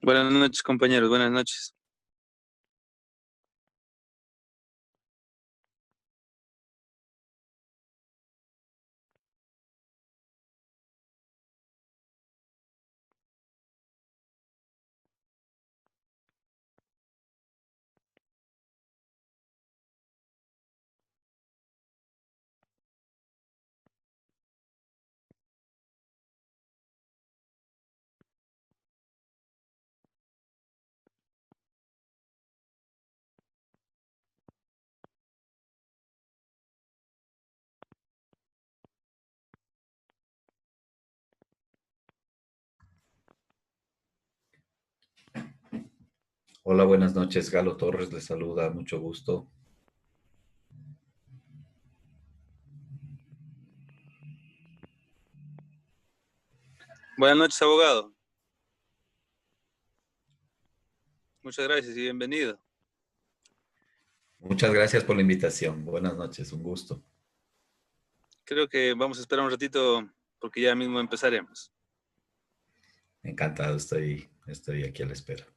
Buenas noches, compañeros. Buenas noches. Hola, buenas noches. Galo Torres les saluda, mucho gusto. Buenas noches, abogado. Muchas gracias y bienvenido. Muchas gracias por la invitación. Buenas noches, un gusto. Creo que vamos a esperar un ratito porque ya mismo empezaremos. Encantado, estoy aquí a la espera.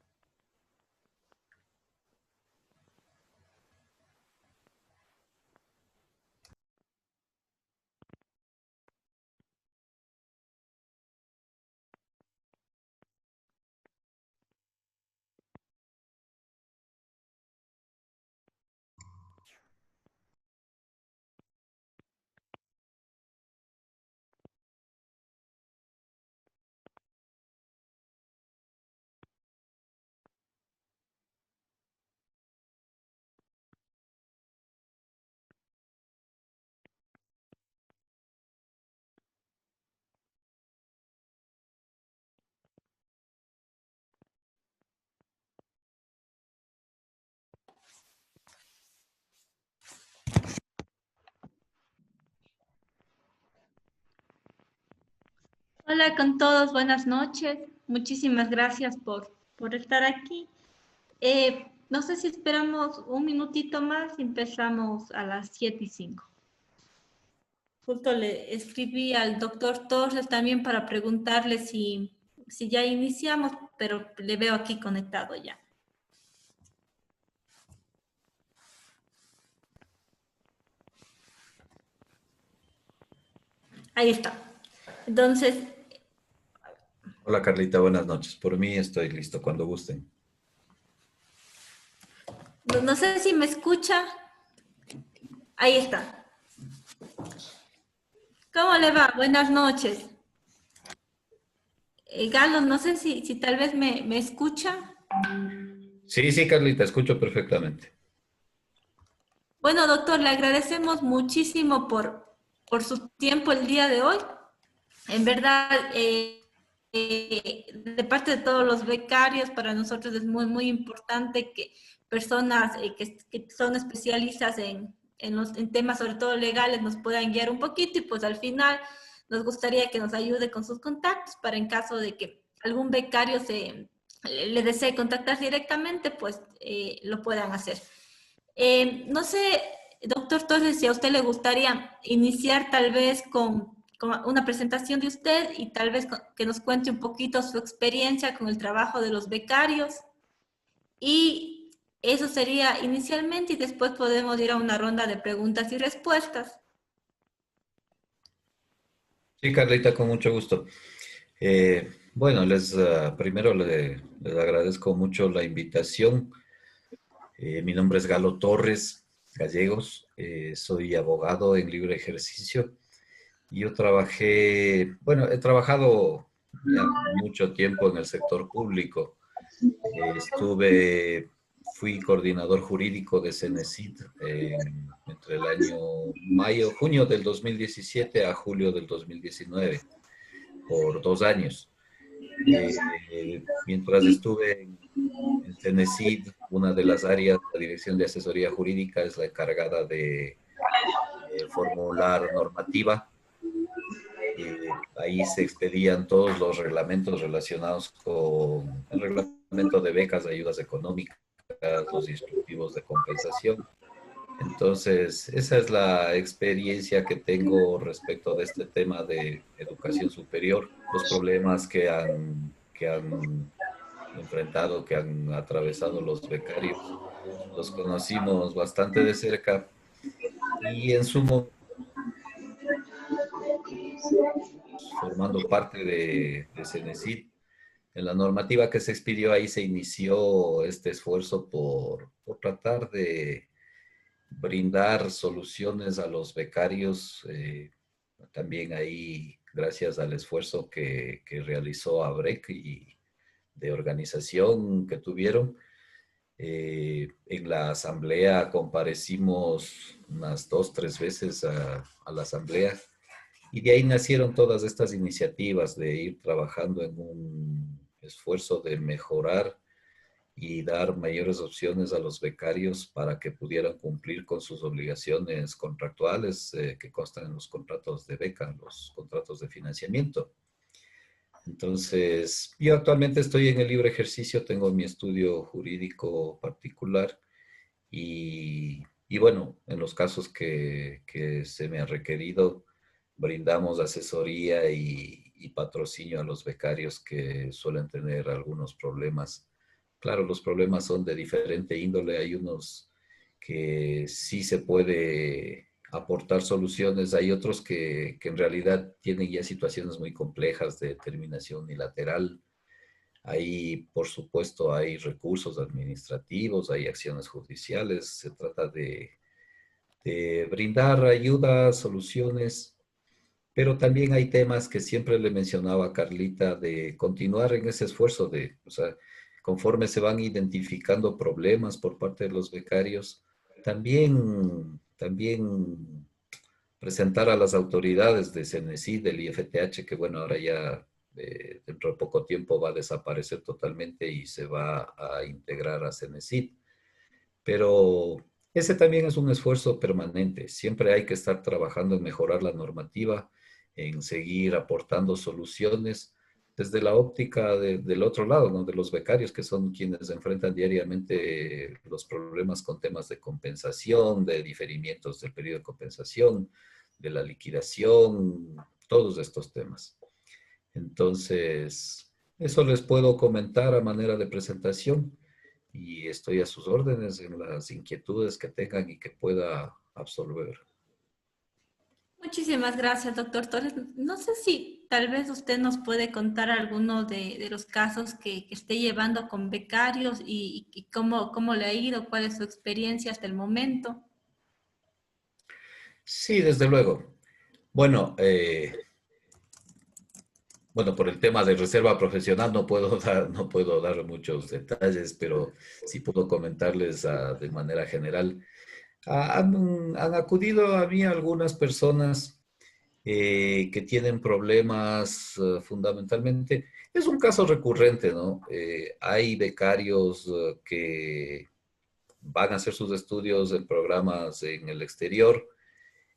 Hola con todos, buenas noches. Muchísimas gracias por estar aquí. No sé si esperamos un minutito más y empezamos a las 7:05. Justo le escribí al doctor Torres también para preguntarle si ya iniciamos, pero le veo aquí conectado ya. Ahí está. Entonces, Hola, Carlita, buenas noches. Por mí estoy listo cuando gusten. no sé si me escucha. Ahí está. ¿Cómo le va? Buenas noches. Galo, no sé si tal vez me escucha. Sí, Carlita, escucho perfectamente. Bueno, doctor, le agradecemos muchísimo por su tiempo el día de hoy. En verdad, de parte de todos los becarios, para nosotros es muy importante que personas que son especialistas en temas, sobre todo legales, nos puedan guiar un poquito y pues al final nos gustaría que nos ayude con sus contactos para en caso de que algún becario le desee contactar directamente, pues lo puedan hacer. No sé, doctor Torres, si a usted le gustaría iniciar tal vez con una presentación de usted y tal vez que nos cuente un poquito su experiencia con el trabajo de los becarios. Y eso sería inicialmente y después podemos ir a una ronda de preguntas y respuestas. Sí, Carlita, con mucho gusto. Bueno, primero les agradezco mucho la invitación. Mi nombre es Galo Torres Gallegos. Soy abogado en libre ejercicio. Yo he trabajado ya mucho tiempo en el sector público. Fui coordinador jurídico de Cenecit entre el año junio del 2017 a julio del 2019, por 2 años. Mientras estuve en Cenecit, una de las áreas de la Dirección de Asesoría Jurídica es la encargada de formular normativa. Ahí se expedían todos los reglamentos relacionados con el reglamento de becas, de ayudas económicas, los instructivos de compensación. Entonces, esa es la experiencia que tengo respecto de este tema de educación superior, los problemas que han enfrentado, que han atravesado los becarios. Los conocimos bastante de cerca y en su momento, formando parte de Cenecit, en la normativa que se expidió ahí se inició este esfuerzo por tratar de brindar soluciones a los becarios. También ahí, gracias al esfuerzo que realizó ABREC y de organización que tuvieron, en la asamblea comparecimos unas 2, 3 veces a la asamblea y de ahí nacieron todas estas iniciativas de ir trabajando en un esfuerzo de mejorar y dar mayores opciones a los becarios para que pudieran cumplir con sus obligaciones contractuales que constan en los contratos de beca, los contratos de financiamiento. Entonces, yo actualmente estoy en el libre ejercicio, tengo mi estudio jurídico particular y bueno, en los casos que se me ha requerido, brindamos asesoría y patrocinio a los becarios que suelen tener algunos problemas. Claro, los problemas son de diferente índole. Hay unos que sí se puede aportar soluciones, hay otros que en realidad tienen ya situaciones muy complejas de terminación unilateral. Ahí, por supuesto, hay recursos administrativos, hay acciones judiciales. Se trata de brindar ayuda, soluciones, pero también hay temas que siempre le mencionaba a Carlita de continuar en ese esfuerzo de, o sea, conforme se van identificando problemas por parte de los becarios, también presentar a las autoridades de CENESID, del IFTH, que bueno, ahora ya dentro de poco tiempo va a desaparecer totalmente y se va a integrar a CENESID. Pero ese también es un esfuerzo permanente. Siempre hay que estar trabajando en mejorar la normativa, en seguir aportando soluciones desde la óptica del otro lado, ¿no? De los becarios, que son quienes enfrentan diariamente los problemas con temas de compensación, de diferimientos del periodo de compensación, de la liquidación, todos estos temas. Entonces, eso les puedo comentar a manera de presentación y estoy a sus órdenes en las inquietudes que tengan y que pueda absolver. Muchísimas gracias, doctor Torres. No sé si tal vez usted nos puede contar alguno de los casos que esté llevando con becarios y cómo le ha ido, cuál es su experiencia hasta el momento. Sí, desde luego. Bueno, bueno, por el tema de reserva profesional no puedo dar muchos detalles, pero sí puedo comentarles de manera general. Han acudido a mí algunas personas que tienen problemas fundamentalmente. Es un caso recurrente, ¿no? Hay becarios que van a hacer sus estudios en programas en el exterior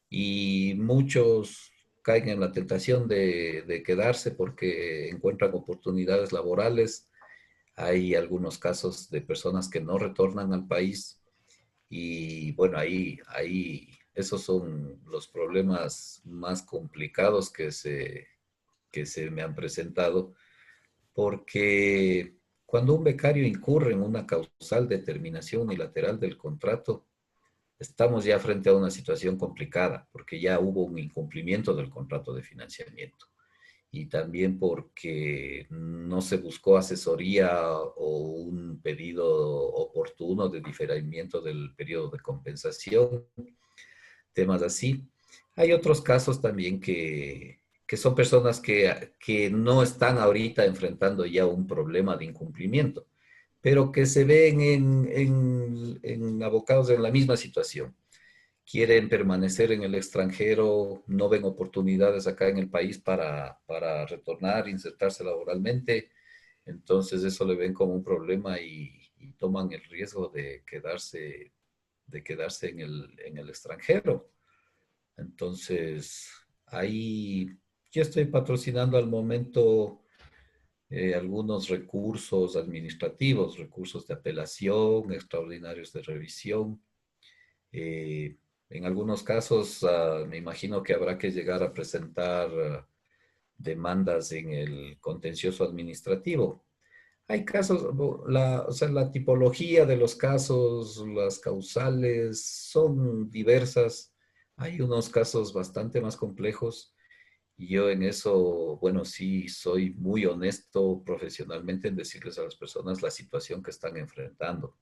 y muchos caen en la tentación de quedarse porque encuentran oportunidades laborales. Hay algunos casos de personas que no retornan al país y bueno, ahí esos son los problemas más complicados que se me han presentado, porque cuando un becario incurre en una causal de terminación unilateral del contrato, estamos ya frente a una situación complicada, porque ya hubo un incumplimiento del contrato de financiamiento y también porque no se buscó asesoría o un pedido oportuno de diferimiento del periodo de compensación, temas así. Hay otros casos también que son personas que no están ahorita enfrentando ya un problema de incumplimiento, pero que se ven en abocados en la misma situación. Quieren permanecer en el extranjero, no ven oportunidades acá en el país para retornar, insertarse laboralmente, entonces eso le ven como un problema y toman el riesgo de quedarse en el extranjero. Entonces, ahí yo estoy patrocinando al momento algunos recursos administrativos, recursos de apelación, extraordinarios de revisión. En algunos casos, me imagino que habrá que llegar a presentar demandas en el contencioso administrativo. Hay casos, o sea, la tipología de los casos, las causales son diversas. Hay unos casos bastante más complejos y yo en eso, bueno, sí soy muy honesto profesionalmente en decirles a las personas la situación que están enfrentando.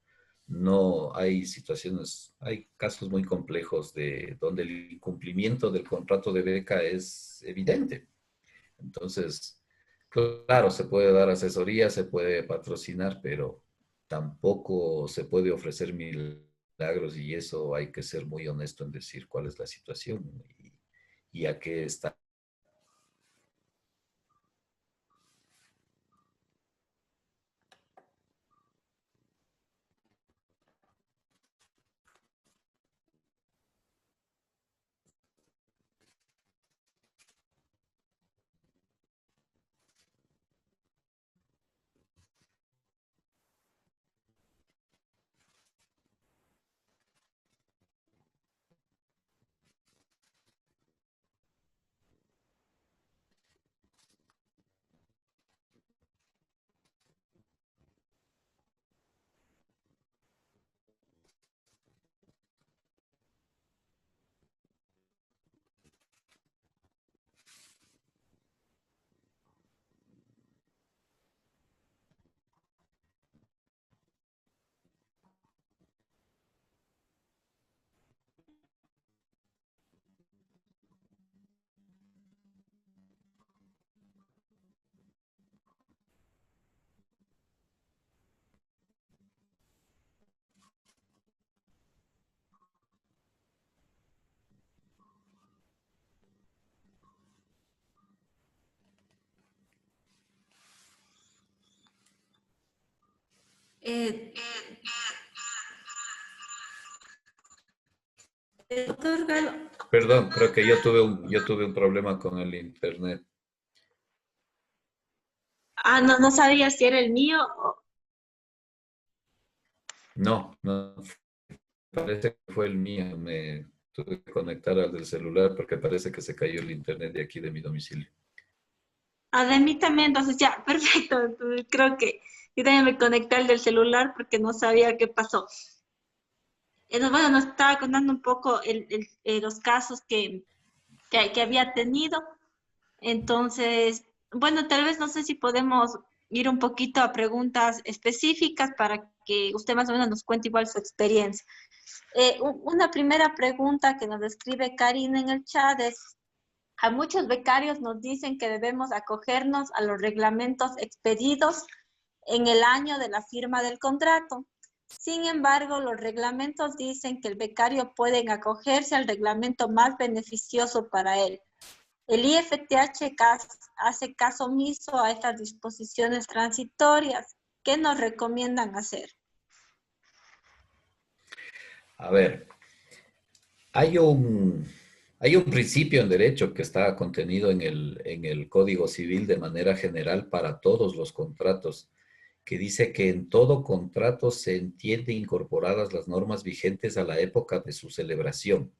No hay situaciones, hay casos muy complejos de donde el incumplimiento del contrato de beca es evidente. Entonces, claro, se puede dar asesoría, se puede patrocinar, pero tampoco se puede ofrecer milagros y eso hay que ser muy honesto en decir cuál es la situación y a qué está. Eh, Doctor Galo, Perdón, creo que yo tuve un problema con el internet. no, no sabía si era el mío. No, no, parece que fue el mío. Me tuve que conectar al del celular porque parece que se cayó el internet de aquí de mi domicilio. De mí también, entonces ya, perfecto. Entonces, creo que yo también me conecté al del celular porque no sabía qué pasó. Bueno, nos estaba contando un poco los casos que había tenido. Entonces, bueno, tal vez no sé si podemos ir un poquito a preguntas específicas para que usted más o menos nos cuente igual su experiencia. Una primera pregunta que nos escribe Karina en el chat es, a muchos becarios nos dicen que debemos acogernos a los reglamentos expedidos en el año de la firma del contrato. Sin embargo, los reglamentos dicen que el becario puede acogerse al reglamento más beneficioso para él. El IFTH hace caso omiso a estas disposiciones transitorias. ¿Qué nos recomiendan hacer? A ver, hay un, hay un principio en derecho que está contenido en el Código Civil de manera general para todos los contratos, que dice que en todo contrato se entiende incorporadas las normas vigentes a la época de su celebración.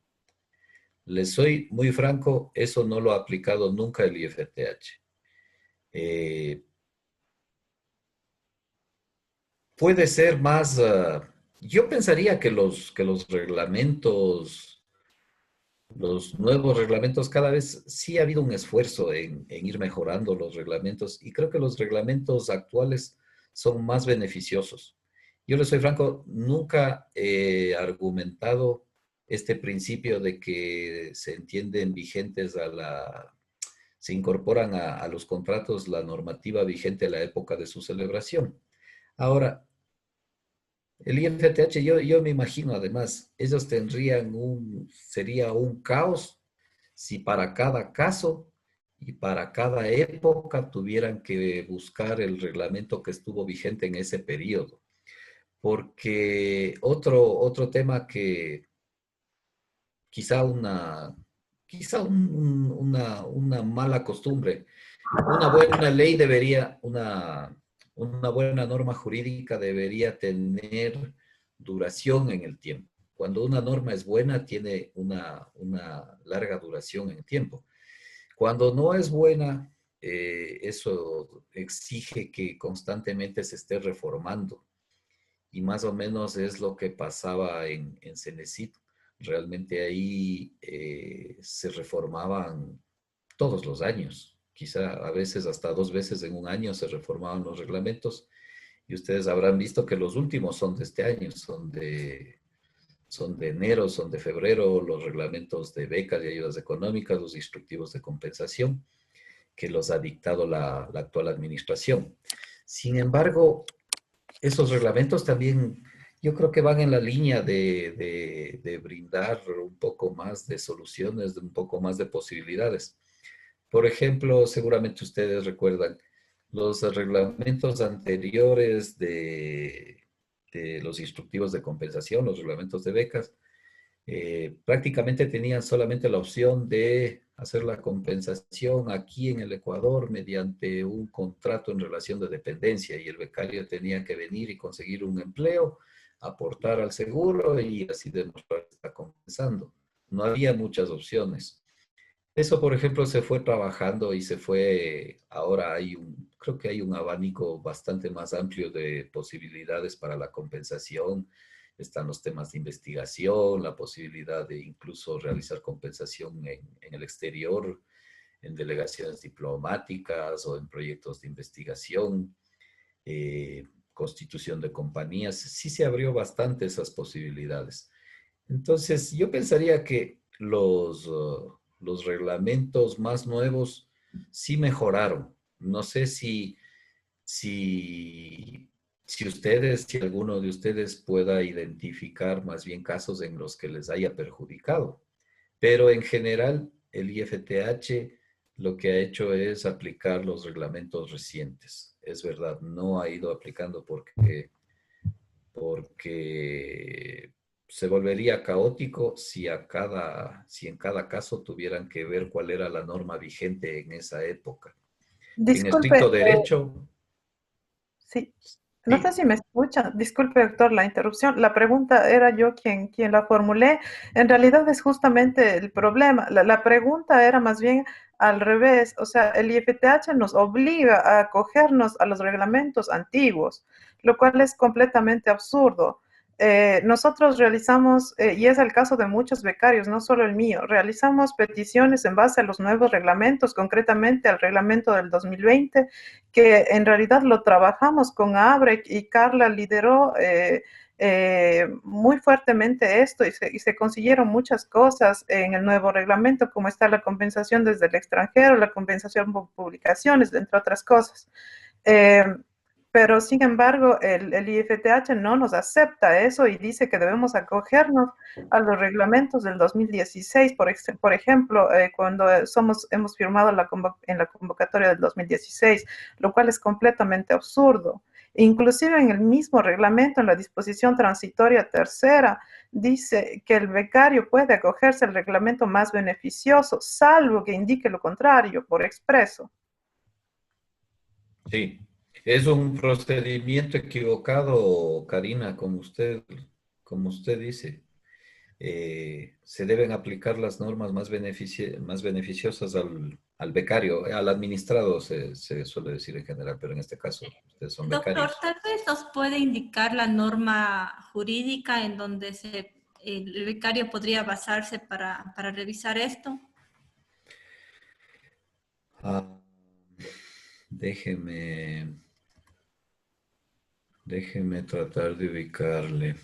Les soy muy franco, eso no lo ha aplicado nunca el IFTH. Eh, puede ser más, yo pensaría que los reglamentos, los nuevos reglamentos, cada vez sí ha habido un esfuerzo en ir mejorando los reglamentos y creo que los reglamentos actuales son más beneficiosos. Yo les soy franco, nunca he argumentado este principio de que se entienden vigentes se incorporan a los contratos la normativa vigente a la época de su celebración. Ahora, el IFTH, yo me imagino además, ellos sería un caos si para cada caso y para cada época tuvieran que buscar el reglamento que estuvo vigente en ese periodo. Porque otro tema que quizá una mala costumbre, una buena ley debería, una buena norma jurídica debería tener duración en el tiempo. Cuando una norma es buena, tiene una larga duración en el tiempo. Cuando no es buena, eso exige que constantemente se esté reformando. Y más o menos es lo que pasaba en Cenecit. Realmente ahí se reformaban todos los años. Quizá a veces hasta 2 veces en un año se reformaban los reglamentos. Y ustedes habrán visto que los últimos son de este año, son de enero, son de febrero, los reglamentos de becas y ayudas económicas, los instructivos de compensación que los ha dictado la actual administración. Sin embargo, esos reglamentos también yo creo que van en la línea de brindar un poco más de soluciones, de un poco más de posibilidades. Por ejemplo, seguramente ustedes recuerdan los reglamentos anteriores de los instructivos de compensación, los reglamentos de becas, prácticamente tenían solamente la opción de hacer la compensación aquí en el Ecuador mediante un contrato en relación de dependencia y el becario tenía que venir y conseguir un empleo, aportar al seguro y así demostrar que está compensando. No había muchas opciones. Eso, por ejemplo, se fue trabajando y se fue, ahora creo que hay un abanico bastante más amplio de posibilidades para la compensación. Están los temas de investigación, la posibilidad de incluso realizar compensación en el exterior, en delegaciones diplomáticas o en proyectos de investigación, constitución de compañías. Sí se abrió bastante esas posibilidades. Entonces, yo pensaría que los reglamentos más nuevos sí mejoraron. No sé si, si alguno de ustedes pueda identificar más bien casos en los que les haya perjudicado. Pero en general, el IFTH lo que ha hecho es aplicar los reglamentos recientes. Es verdad, no ha ido aplicando porque se volvería caótico si en cada caso tuvieran que ver cuál era la norma vigente en esa época. En Disculpe, estricto derecho, sí, no sé sí, si me escucha. Disculpe, doctor, la interrupción. La pregunta era yo quien la formulé. En realidad es justamente el problema. La pregunta era más bien al revés. O sea, el IFTH nos obliga a acogernos a los reglamentos antiguos, lo cual es completamente absurdo. Nosotros realizamos, y es el caso de muchos becarios, no solo el mío, realizamos peticiones en base a los nuevos reglamentos, concretamente al reglamento del 2020, que en realidad lo trabajamos con ABREC y Carla lideró muy fuertemente esto y se consiguieron muchas cosas en el nuevo reglamento, como está la compensación desde el extranjero, la compensación por publicaciones, entre otras cosas. Eh, pero sin embargo, el IFTH no nos acepta eso y dice que debemos acogernos a los reglamentos del 2016, por ejemplo, cuando hemos firmado en la convocatoria del 2016, lo cual es completamente absurdo. Inclusive en el mismo reglamento, en la disposición transitoria tercera, dice que el becario puede acogerse al reglamento más beneficioso, salvo que indique lo contrario por expreso. sí. Es un procedimiento equivocado, Karina, como usted dice. Se deben aplicar las normas más beneficiosas al becario, al administrado se suele decir en general, pero en este caso ustedes son Doctor, becarios. tal vez nos puede indicar la norma jurídica en donde el becario podría basarse para revisar esto. Ah, déjeme, déjeme tratar de ubicarle.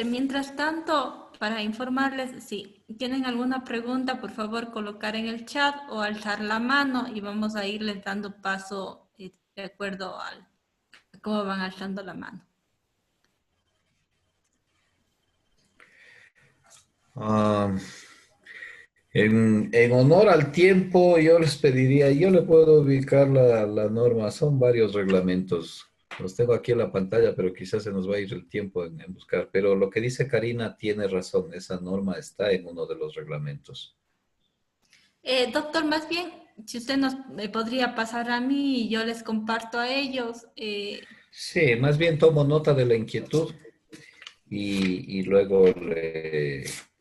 Mientras tanto, para informarles, si tienen alguna pregunta, por favor colocar en el chat o alzar la mano y vamos a irles dando paso de acuerdo a cómo van alzando la mano. En honor al tiempo, yo les pediría, yo le puedo ubicar la norma, son varios reglamentos. Los tengo aquí en la pantalla, pero quizás se nos va a ir el tiempo en buscar. Pero lo que dice Karina tiene razón, esa norma está en uno de los reglamentos. Doctor, más bien, si usted nos me podría pasar a mí y yo les comparto a ellos. Sí, más bien tomo nota de la inquietud y luego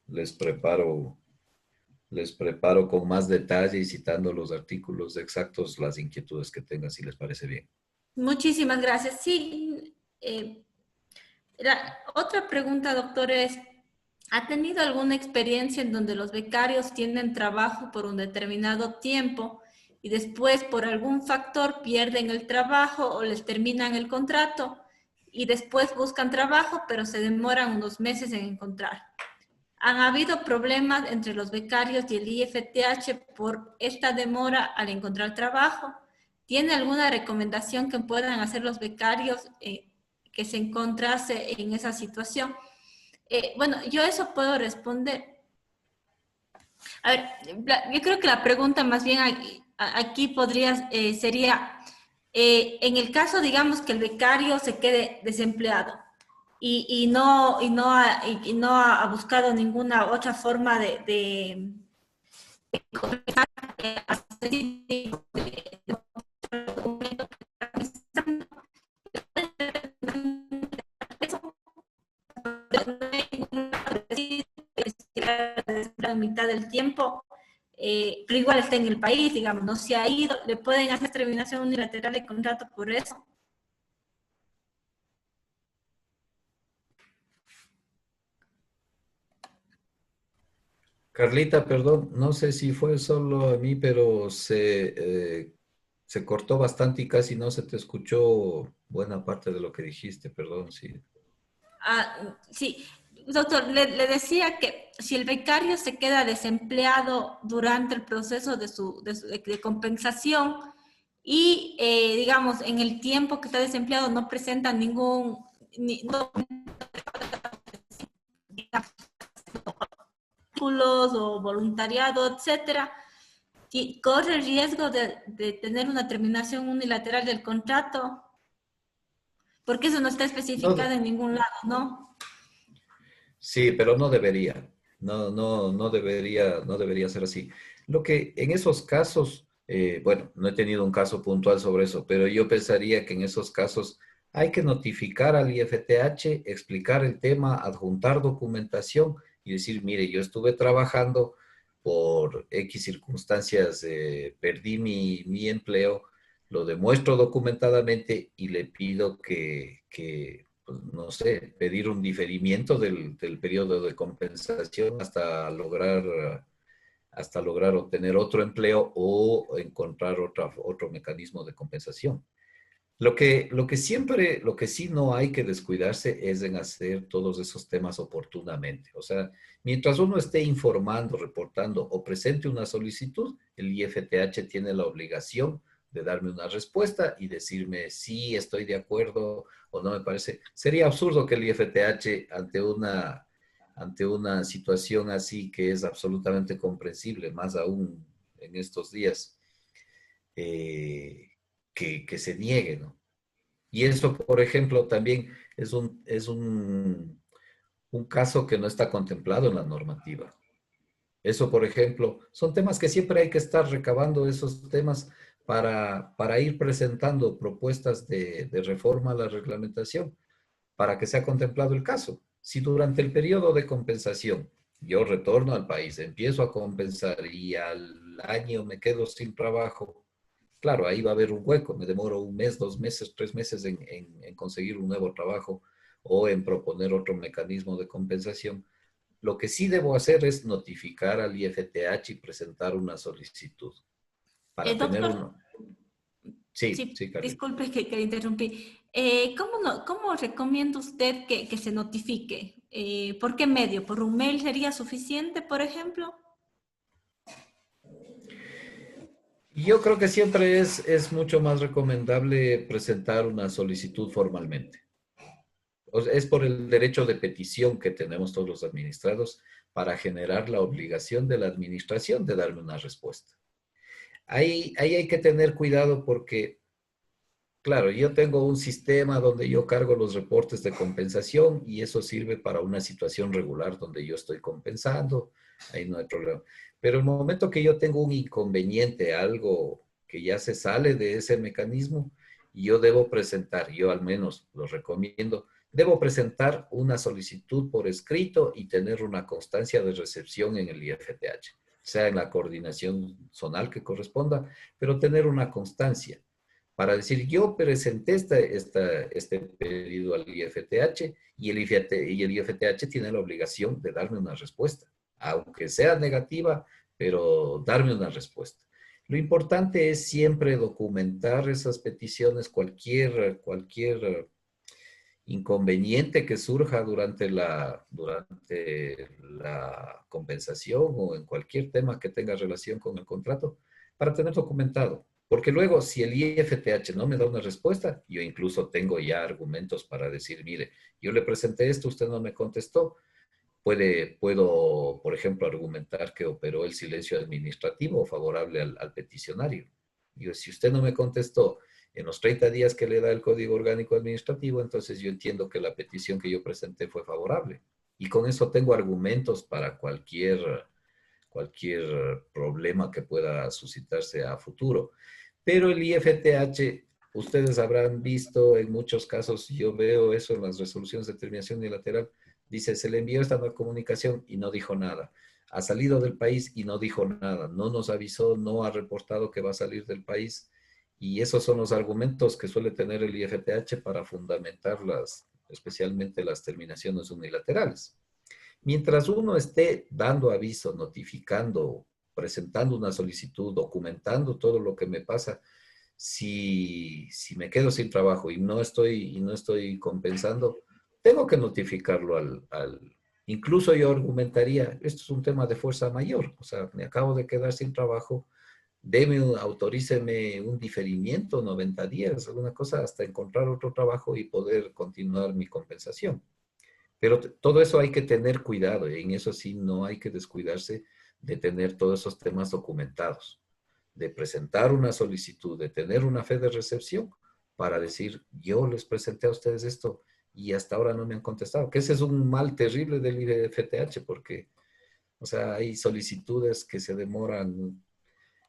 les preparo con más detalle y citando los artículos exactos las inquietudes que tengan, si les parece bien. Muchísimas gracias. Sí, la otra pregunta, doctor, es, ¿ha tenido alguna experiencia en donde los becarios tienen trabajo por un determinado tiempo y después por algún factor pierden el trabajo o les terminan el contrato y después buscan trabajo pero se demoran unos meses en encontrar? ¿Han habido problemas entre los becarios y el IFTH por esta demora al encontrar trabajo? ¿Tiene alguna recomendación que puedan hacer los becarios que se encontrase en esa situación? Bueno, yo eso puedo responder. A ver, yo creo que la pregunta más bien aquí podría, sería, en el caso, digamos, que el becario se quede desempleado y no ha buscado ninguna otra forma de comenzar a hacer a mitad del tiempo, pero igual está en el país, digamos, no se ha ido, le pueden hacer terminación unilateral de contrato por eso. Carlita, perdón, no sé si fue solo a mí, pero se cortó bastante y casi no se te escuchó buena parte de lo que dijiste, perdón, sí. Sí, doctor, le decía que si el becario se queda desempleado durante el proceso de compensación y, digamos, en el tiempo que está desempleado no presenta no, o voluntariado, etcétera, y corre el riesgo de tener una terminación unilateral del contrato, porque eso no está especificado en ningún lado, ¿no? Sí, pero no debería. No debería ser así. Lo que en esos casos, bueno, no he tenido un caso puntual sobre eso, pero yo pensaría que en esos casos hay que notificar al IFTH, explicar el tema, adjuntar documentación y decir, mire, yo estuve trabajando por X circunstancias, perdí mi empleo, lo demuestro documentadamente y le pido pues, no sé, pedir un diferimiento del periodo de compensación hasta lograr obtener otro empleo o encontrar otro mecanismo de compensación. Lo que sí no hay que descuidarse es en hacer todos esos temas oportunamente. O sea, mientras uno esté informando, reportando o presente una solicitud, el IFTH tiene la obligación de darme una respuesta y decirme si estoy de acuerdo o no me parece. Sería absurdo que el IFTH ante una situación así que es absolutamente comprensible, más aún en estos días, que se niegue, ¿no? Y eso, por ejemplo, también un caso que no está contemplado en la normativa. Eso, por ejemplo, son temas que siempre hay que estar recabando esos temas para ir presentando propuestas de reforma a la reglamentación para que sea contemplado el caso. Si durante el periodo de compensación yo retorno al país, empiezo a compensar y al año me quedo sin trabajo, claro, ahí va a haber un hueco, me demoro un mes, 2 meses, 3 meses en conseguir un nuevo trabajo o en proponer otro mecanismo de compensación. Lo que sí debo hacer es notificar al IFTH y presentar una solicitud para tener Doctor, uno. Sí, sí, sí, Carlos. disculpe que interrumpí. ¿Cómo recomienda usted que se notifique? ¿Por qué medio? ¿Por un mail sería suficiente, por ejemplo? Yo creo que siempre es mucho más recomendable presentar una solicitud formalmente. O sea, es por el derecho de petición que tenemos todos los administrados para generar la obligación de la administración de darme una respuesta. Ahí hay que tener cuidado porque, claro, yo tengo un sistema donde yo cargo los reportes de compensación y eso sirve para una situación regular donde yo estoy compensando, ahí no hay problema. Pero el momento que yo tengo un inconveniente, algo que ya se sale de ese mecanismo, yo debo presentar, yo al menos lo recomiendo, debo presentar una solicitud por escrito y tener una constancia de recepción en el IFTH, sea en la coordinación zonal que corresponda, pero tener una constancia para decir, yo presenté este pedido al IFTH y el IFTH tiene la obligación de darme una respuesta, aunque sea negativa, pero darme una respuesta. Lo importante es siempre documentar esas peticiones, cualquier inconveniente que surja durante la compensación o en cualquier tema que tenga relación con el contrato, para tener documentado. Porque luego, si el IFTH no me da una respuesta, yo incluso tengo ya argumentos para decir, mire, yo le presenté esto, usted no me contestó. Puedo, por ejemplo, argumentar que operó el silencio administrativo favorable al peticionario. Yo, si usted no me contestó en los 30 días que le da el Código Orgánico Administrativo, entonces yo entiendo que la petición que yo presenté fue favorable. Y con eso tengo argumentos para cualquier problema que pueda suscitarse a futuro. Pero el IFTH, ustedes habrán visto en muchos casos, yo veo eso en las resoluciones de terminación unilateral, dice, se le envió esta nueva comunicación y no dijo nada. Ha salido del país y no dijo nada. No nos avisó, no ha reportado que va a salir del país. Y esos son los argumentos que suele tener el IFTH para fundamentar especialmente las terminaciones unilaterales. Mientras uno esté dando aviso, notificando, presentando una solicitud, documentando todo lo que me pasa, si me quedo sin trabajo y no estoy compensando, tengo que notificarlo incluso yo argumentaría, esto es un tema de fuerza mayor, o sea, me acabo de quedar sin trabajo, autoríceme un diferimiento, 90 días, alguna cosa, hasta encontrar otro trabajo y poder continuar mi compensación. Pero todo eso hay que tener cuidado y en eso sí no hay que descuidarse de tener todos esos temas documentados, de presentar una solicitud, de tener una fe de recepción para decir, yo les presenté a ustedes esto y hasta ahora no me han contestado. Que ese es un mal terrible del IFTH porque, o sea, hay solicitudes que se demoran,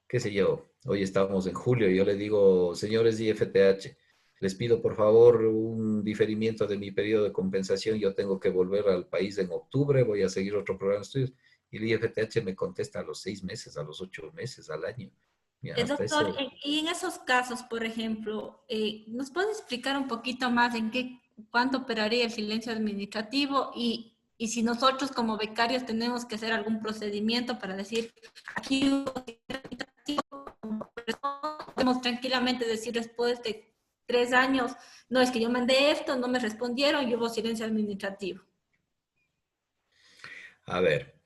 qué sé yo, hoy estamos en julio y yo le digo, señores IFTH, les pido por favor un diferimiento de mi periodo de compensación, yo tengo que volver al país en octubre, voy a seguir otro programa de estudios, y el IFTH me contesta a los 6 meses, a los 8 meses, al año. Mira, Doctor, eso... y en esos casos, por ejemplo, ¿nos puede explicar un poquito más cuánto operaría el silencio administrativo y si nosotros como becarios tenemos que hacer algún procedimiento para decir, aquí hubo silencio administrativo, podemos tranquilamente decir después de 3 años, no, es que yo mandé esto, no me respondieron y hubo silencio administrativo? A ver,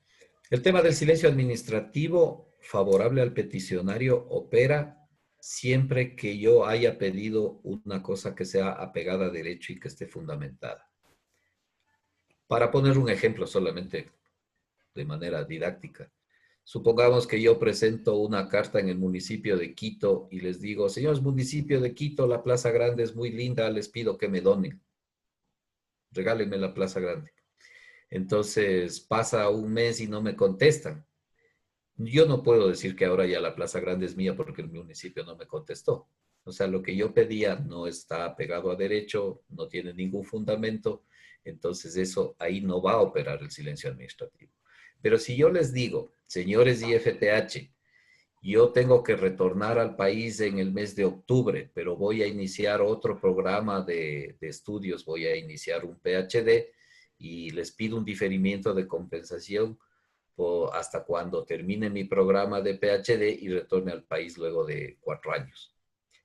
el tema del silencio administrativo favorable al peticionario opera siempre que yo haya pedido una cosa que sea apegada a derecho y que esté fundamentada. Para poner un ejemplo solamente de manera didáctica, supongamos que yo presento una carta en el municipio de Quito y les digo, señores municipio de Quito, la Plaza Grande es muy linda, les pido que me donen. Regálenme la Plaza Grande. Entonces pasa un mes y no me contestan. Yo no puedo decir que ahora ya la Plaza Grande es mía porque el municipio no me contestó. O sea, lo que yo pedía no está pegado a derecho, no tiene ningún fundamento, entonces eso ahí no va a operar el silencio administrativo. Pero si yo les digo, señores IFTH, yo tengo que retornar al país en el mes de octubre, pero voy a iniciar otro programa de estudios, voy a iniciar un PhD y les pido un diferimiento de compensación hasta cuando termine mi programa de PhD y retorne al país luego de 4 años.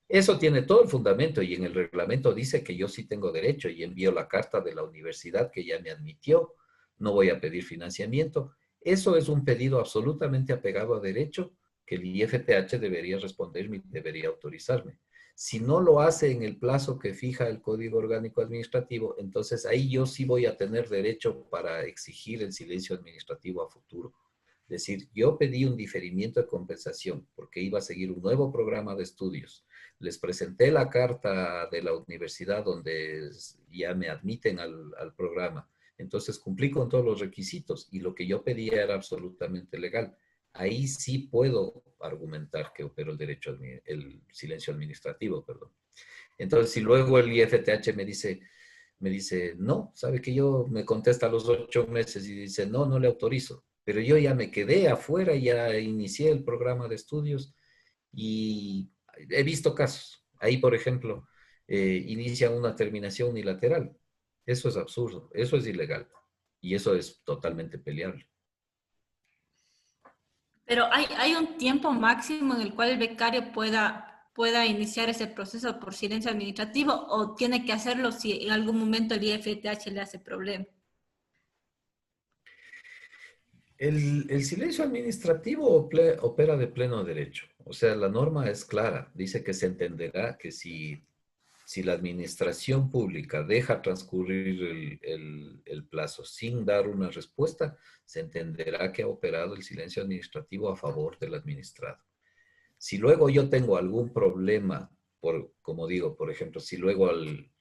Eso tiene todo el fundamento y en el reglamento dice que yo sí tengo derecho y envío la carta de la universidad que ya me admitió no voy a pedir financiamiento. Eso es un pedido absolutamente apegado a derecho que el IFTH debería responderme y debería autorizarme. Si no lo hace en el plazo que fija el Código Orgánico Administrativo, entonces ahí yo sí voy a tener derecho para exigir el silencio administrativo a futuro. Es decir, yo pedí un diferimiento de compensación porque iba a seguir un nuevo programa de estudios. Les presenté la carta de la universidad donde ya me admiten al programa. Entonces cumplí con todos los requisitos y lo que yo pedía era absolutamente legal. Ahí sí puedo argumentar que opero el derecho, el silencio administrativo, perdón. Entonces, si luego el IFTH me dice, no, sabe que yo me contesta a los 8 meses y dice, no, no le autorizo. Pero yo ya me quedé afuera, ya inicié el programa de estudios y he visto casos. Ahí, por ejemplo, inician una terminación unilateral. Eso es absurdo, eso es ilegal y eso es totalmente peleable. Pero hay un tiempo máximo en el cual el becario pueda iniciar ese proceso por silencio administrativo o tiene que hacerlo si en algún momento el IFTH le hace problema. El silencio administrativo opera de pleno derecho. O sea, la norma es clara. Dice que se entenderá que si la administración pública deja transcurrir el plazo sin dar una respuesta, se entenderá que ha operado el silencio administrativo a favor del administrado. Si luego yo tengo algún problema, como digo, por ejemplo, si luego al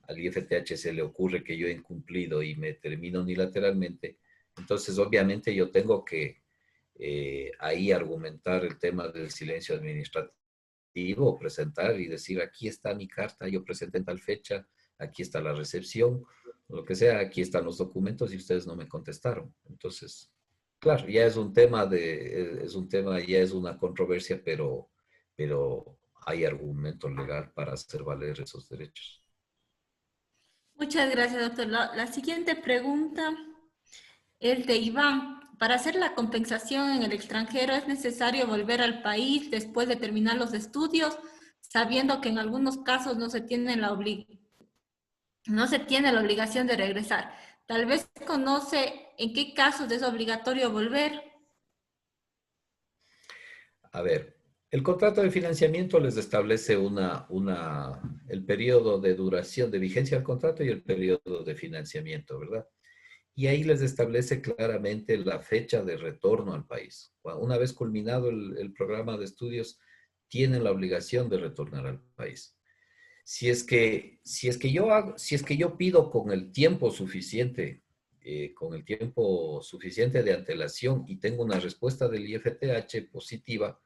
IFTH se le ocurre que yo he incumplido y me termino unilateralmente, entonces obviamente yo tengo que ahí argumentar el tema del silencio administrativo, presentar y decir, aquí está mi carta, yo presenté en tal fecha, aquí está la recepción, lo que sea, aquí están los documentos y ustedes no me contestaron. Entonces, claro, ya es un tema ya es una controversia, pero hay argumento legal para hacer valer esos derechos. Muchas gracias, doctor. La siguiente pregunta es de Iván. Para hacer la compensación en el extranjero, ¿es necesario volver al país después de terminar los estudios, sabiendo que en algunos casos no se tiene la obligación de regresar? Tal vez conoce en qué casos es obligatorio volver. A ver, el contrato de financiamiento les establece el periodo de duración de vigencia del contrato y el periodo de financiamiento, ¿verdad? Y ahí les establece claramente la fecha de retorno al país. Una vez culminado el programa de estudios, tienen la obligación de retornar al país. Si es que yo pido con el tiempo suficiente de antelación y tengo una respuesta del IFTH positiva,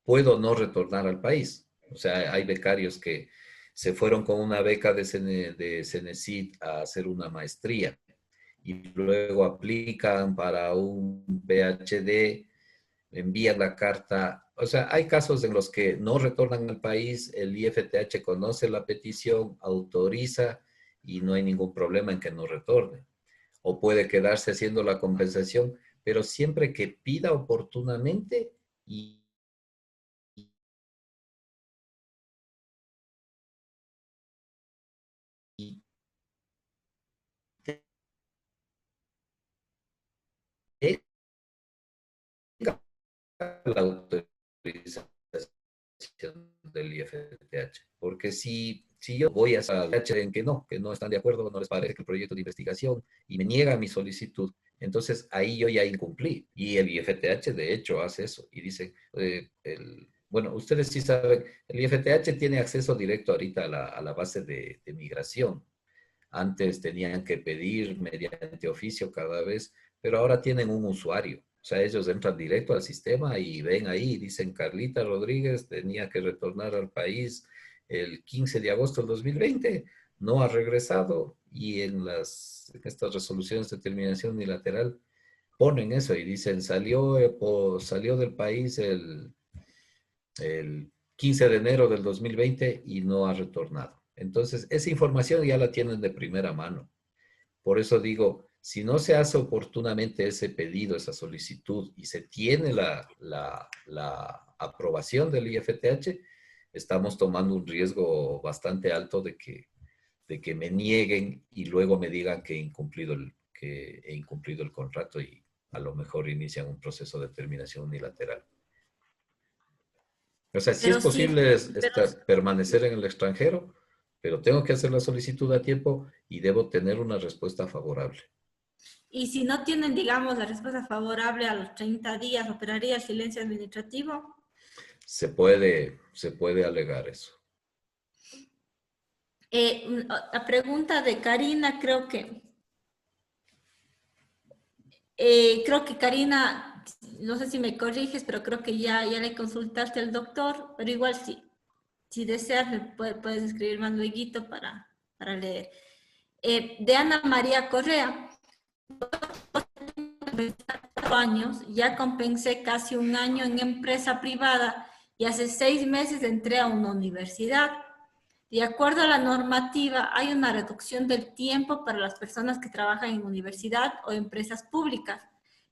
puedo no retornar al país. O sea, hay becarios que se fueron con una beca de Cenecit a hacer una maestría y luego aplican para un PhD, envían la carta. O sea, hay casos en los que no retornan al país, el IFTH conoce la petición, autoriza y no hay ningún problema en que no retorne. O puede quedarse haciendo la compensación, pero siempre que pida oportunamente y la autorización del IFTH. Porque si yo voy a IFTH en que no están de acuerdo, no les parece el proyecto de investigación y me niegan mi solicitud, entonces ahí yo ya incumplí. Y el IFTH de hecho hace eso y dice, bueno, ustedes sí saben, el IFTH tiene acceso directo ahorita a la base de migración. Antes tenían que pedir mediante oficio cada vez, pero ahora tienen un usuario. O sea, ellos entran directo al sistema y ven ahí, dicen Carlita Rodríguez tenía que retornar al país el 15 de agosto del 2020, no ha regresado y en estas resoluciones de terminación unilateral ponen eso y dicen salió del país el 15 de enero del 2020 y no ha retornado. Entonces, esa información ya la tienen de primera mano. Por eso digo, si no se hace oportunamente ese pedido, esa solicitud, y se tiene la aprobación del IFTH, estamos tomando un riesgo bastante alto de que me nieguen y luego me digan que he incumplido que he incumplido el contrato y a lo mejor inician un proceso de terminación unilateral. O sea, sí es Pero sí, posible pero permanecer en el extranjero, pero tengo que hacer la solicitud a tiempo y debo tener una respuesta favorable. y si no tienen, digamos, la respuesta favorable a los 30 días, ¿operaría el silencio administrativo? Se puede alegar eso. La pregunta de Karina, creo que Karina, no sé si me corriges, pero creo que ya le consultaste al doctor, pero igual si deseas, puedes escribir más lueguito para leer. De Ana María Correa, 4 años, ya compensé casi un año en empresa privada y hace 6 meses entré a una universidad. De acuerdo a la normativa, hay una reducción del tiempo para las personas que trabajan en universidad o empresas públicas.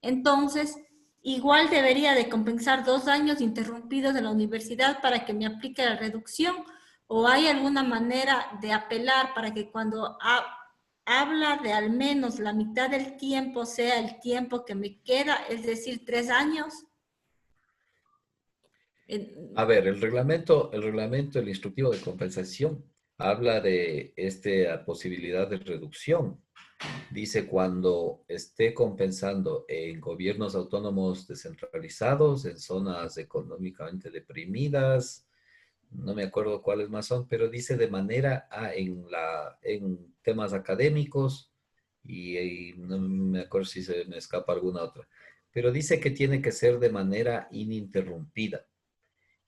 Entonces, igual debería de compensar 2 años interrumpidos de la universidad para que me aplique la reducción, o hay alguna manera de apelar para que cuando habla de al menos la mitad del tiempo sea el tiempo que me queda, es decir, 3 años. A ver, el instructivo de compensación habla de esta posibilidad de reducción. Dice cuando esté compensando en gobiernos autónomos descentralizados, en zonas económicamente deprimidas, no me acuerdo cuáles más son, pero dice de manera en temas académicos y no me acuerdo si se me escapa alguna otra, pero dice que tiene que ser de manera ininterrumpida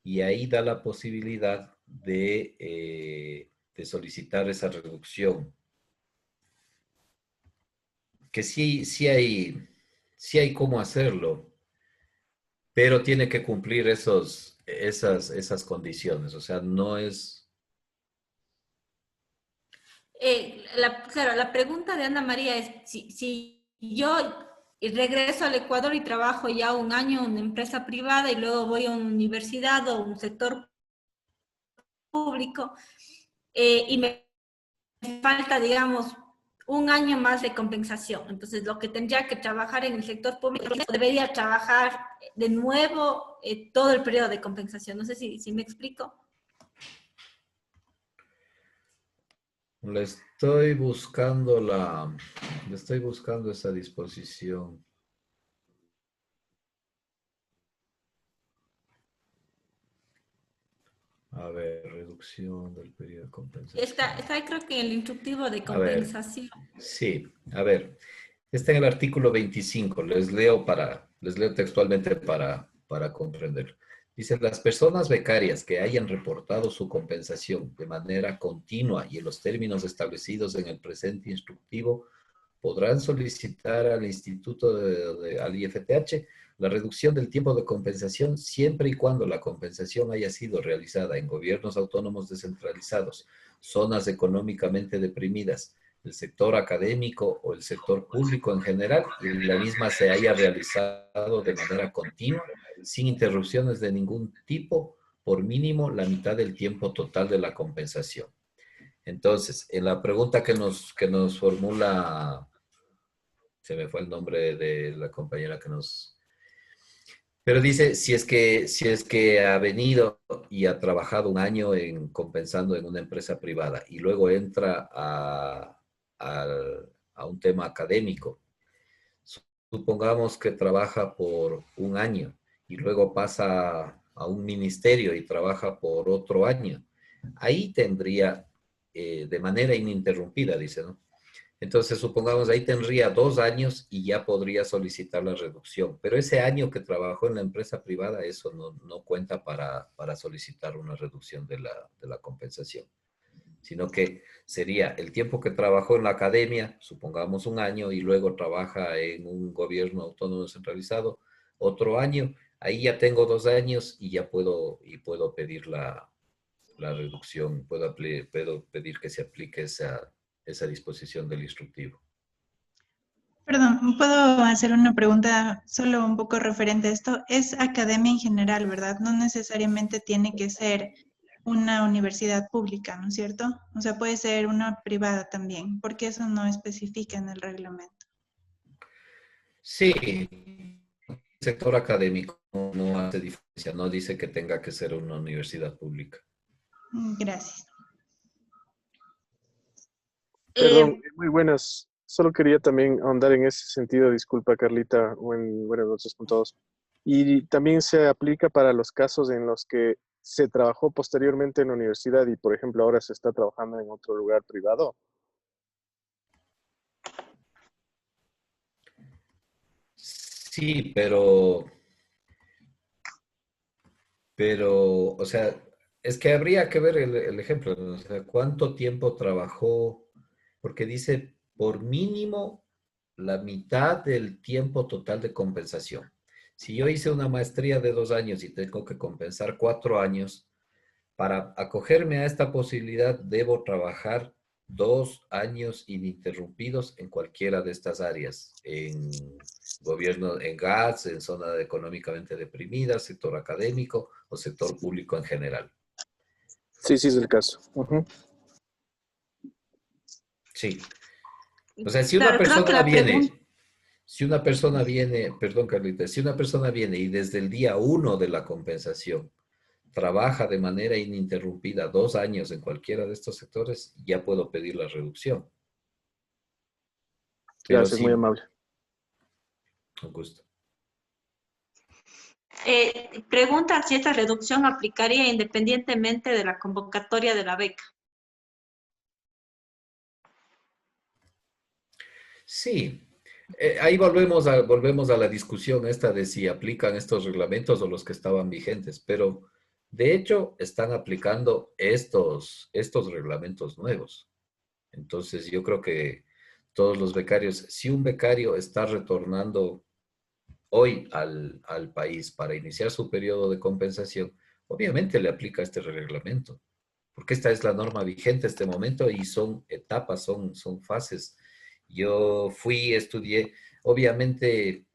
y ahí da la posibilidad de solicitar esa reducción. Que sí hay cómo hacerlo, pero tiene que cumplir esas condiciones. O sea, no es... Claro, la pregunta de Ana María es si yo regreso al Ecuador y trabajo ya un año en una empresa privada y luego voy a una universidad o un sector público y me falta, digamos, un año más de compensación. Entonces, lo que tendría que trabajar en el sector público, debería trabajar de nuevo todo el periodo de compensación. No sé si me explico. Le estoy buscando esa disposición. A ver, reducción del periodo de compensación. Está creo que en el instructivo de A ver, compensación. sí, a ver. Está en el artículo 25. Les leo textualmente para comprender. Dice, las personas becarias que hayan reportado su compensación de manera continua y en los términos establecidos en el presente instructivo podrán solicitar al al IFTH la reducción del tiempo de compensación siempre y cuando la compensación haya sido realizada en gobiernos autónomos descentralizados, zonas económicamente deprimidas, el sector académico o el sector público en general, y la misma se haya realizado de manera continua, sin interrupciones de ningún tipo, por mínimo la mitad del tiempo total de la compensación. Entonces, en la pregunta que nos formula, se me fue el nombre de la compañera que nos... Pero dice, si es que ha venido y ha trabajado un año compensando en una empresa privada y luego entra a un tema académico, supongamos que trabaja por un año y luego pasa a un ministerio y trabaja por otro año, ahí tendría de manera ininterrumpida, dice, ¿no? Entonces, supongamos, ahí tendría 2 años y ya podría solicitar la reducción. Pero ese año que trabajó en la empresa privada, eso no cuenta para solicitar una reducción de la compensación. Sino que sería el tiempo que trabajó en la academia, supongamos un año, y luego trabaja en un gobierno autónomo descentralizado, otro año. Ahí ya tengo 2 años y ya puedo pedir la reducción, puedo pedir que se aplique esa disposición del instructivo. Perdón, ¿puedo hacer una pregunta solo un poco referente a esto? Es academia en general, ¿verdad? No necesariamente tiene que ser una universidad pública, ¿no es cierto? O sea, puede ser una privada también, porque eso no especifica en el reglamento. Sí, el sector académico no hace diferencia, no dice que tenga que ser una universidad pública. Gracias. Perdón, muy buenas. Solo quería también ahondar en ese sentido. Disculpa, Carlita. Buenas noches con todos. Y también se aplica para los casos en los que se trabajó posteriormente en la universidad y, por ejemplo, ahora se está trabajando en otro lugar privado. Sí, o sea, es que habría que ver el ejemplo, ¿no? O sea, cuánto tiempo trabajó, porque dice por mínimo la mitad del tiempo total de compensación. Si yo hice una maestría de 2 años y tengo que compensar 4 años, para acogerme a esta posibilidad debo trabajar 2 años ininterrumpidos en cualquiera de estas áreas, en gobierno, en GATS, en zona económicamente deprimida, sector académico o sector público en general. Sí, sí es el caso. Uh-huh. Sí. O sea, si Claro, creo que la pregunta... una persona viene, perdón Carlita, si una persona viene y desde el día 1 de la compensación trabaja de manera ininterrumpida 2 años en cualquiera de estos sectores, ya puedo pedir la reducción. Pero Gracias, sí, muy amable. con gusto. Pregunta si esta reducción aplicaría independientemente de la convocatoria de la beca. Sí, ahí volvemos a la discusión esta de si aplican estos reglamentos o los que estaban vigentes, pero de hecho están aplicando estos reglamentos nuevos. Entonces yo creo que todos los becarios, si un becario está retornando hoy al país para iniciar su periodo de compensación, obviamente le aplica este reglamento, porque esta es la norma vigente en este momento y son etapas, son fases. Yo estudié, obviamente,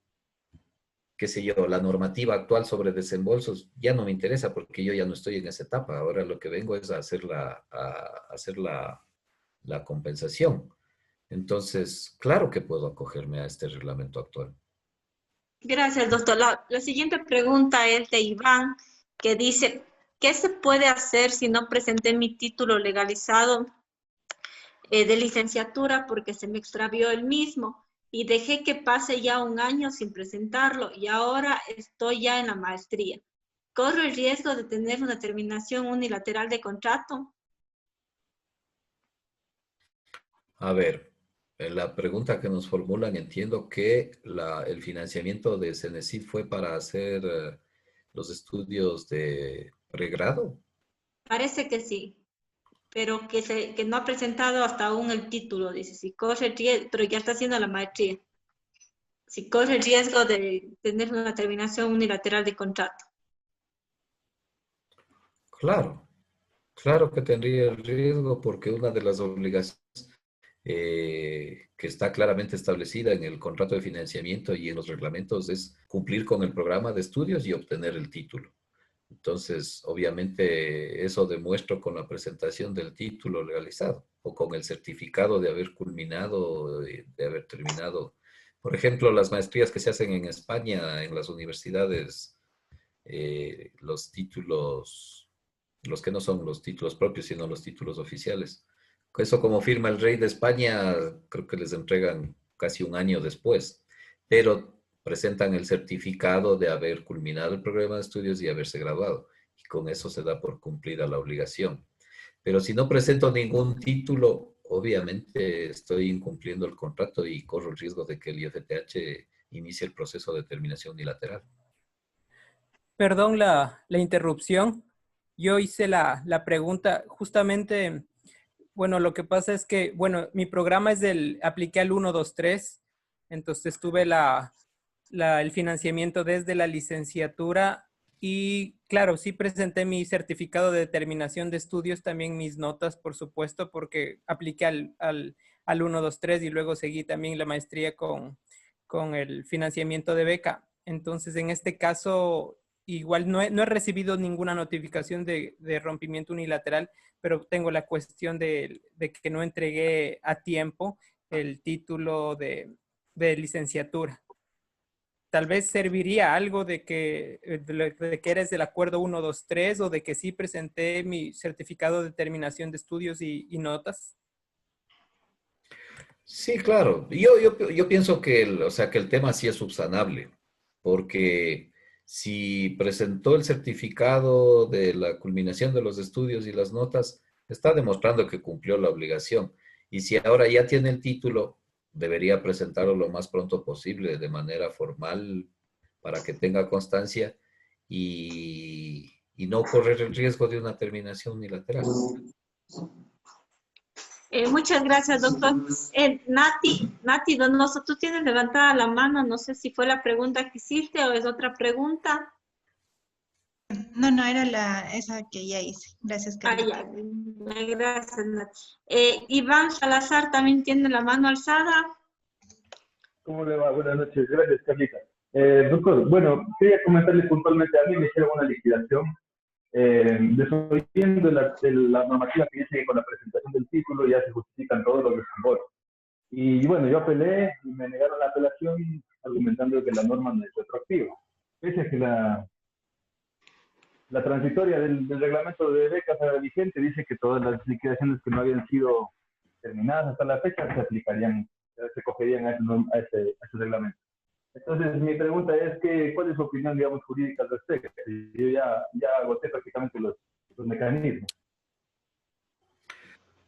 qué sé yo, la normativa actual sobre desembolsos ya no me interesa porque yo ya no estoy en esa etapa. Ahora lo que vengo es a hacer la compensación. Entonces, claro que puedo acogerme a este reglamento actual. Gracias, doctor. La siguiente pregunta es de Iván, que dice, ¿qué se puede hacer si no presenté mi título legalizado de licenciatura porque se me extravió el mismo y dejé que pase ya un año sin presentarlo y ahora estoy ya en la maestría? ¿Corro el riesgo de tener una terminación unilateral de contrato? A ver, en la pregunta que nos formulan, entiendo que el financiamiento de CENESID fue para hacer los estudios de pregrado. Parece que sí, pero que no ha presentado hasta aún el título, dice, si corre el riesgo, pero ya está haciendo la maestría. Si corre el riesgo de tener una terminación unilateral de contrato. Claro, claro que tendría el riesgo porque una de las obligaciones que está claramente establecida en el contrato de financiamiento y en los reglamentos es cumplir con el programa de estudios y obtener el título. Entonces, obviamente, eso demuestro con la presentación del título legalizado o con el certificado de haber culminado, de haber terminado. Por ejemplo, las maestrías que se hacen en España, en las universidades, los títulos, los que no son los títulos propios, sino los títulos oficiales. Eso como firma el rey de España, creo que les entregan casi un año después, pero presentan el certificado de haber culminado el programa de estudios y haberse graduado. Y con eso se da por cumplida la obligación. Pero si no presento ningún título, obviamente estoy incumpliendo el contrato y corro el riesgo de que el IFTH inicie el proceso de terminación unilateral. Perdón la interrupción. Yo hice la pregunta justamente, bueno, lo que pasa es que, bueno, mi programa es apliqué al 1, 2, 3, entonces tuve el financiamiento desde la licenciatura y, claro, sí presenté mi certificado de determinación de estudios, también mis notas, por supuesto, porque apliqué al 1, 2, 3 y luego seguí también la maestría con el financiamiento de beca. Entonces, en este caso, igual no he recibido ninguna notificación de rompimiento unilateral, pero tengo la cuestión de que no entregué a tiempo el título de licenciatura. tal vez serviría algo de que eres del acuerdo 123 o de que sí presenté mi certificado de terminación de estudios y notas. Sí, claro. Yo pienso que que el tema sí es subsanable, porque si presentó el certificado de la culminación de los estudios y las notas, está demostrando que cumplió la obligación. Y si ahora ya tiene el título, debería presentarlo lo más pronto posible de manera formal para que tenga constancia y no correr el riesgo de una terminación unilateral. Muchas gracias, doctor. Nati Donoso, tú tienes levantada la mano, no sé si fue la pregunta que hiciste o es otra pregunta. No, era esa que ya hice. Gracias, Carlita. Gracias, Nati. Iván Salazar también tiene la mano alzada. ¿Cómo le va? Buenas noches. Gracias, Carlita. Doctor, bueno, quería comentarle puntualmente, a mí me hicieron una liquidación desoyendo la normativa que dice que con la presentación del título ya se justifican todos los desembolsos. Y bueno, yo apelé y me negaron la apelación argumentando que la norma no es retroactiva. Pese a que la transitoria del reglamento de becas vigente dice que todas las liquidaciones que no habían sido terminadas hasta la fecha se aplicarían, se cogerían a ese reglamento. Entonces, mi pregunta es ¿cuál es su opinión, digamos, jurídica al respecto? Yo ya agoté prácticamente los mecanismos.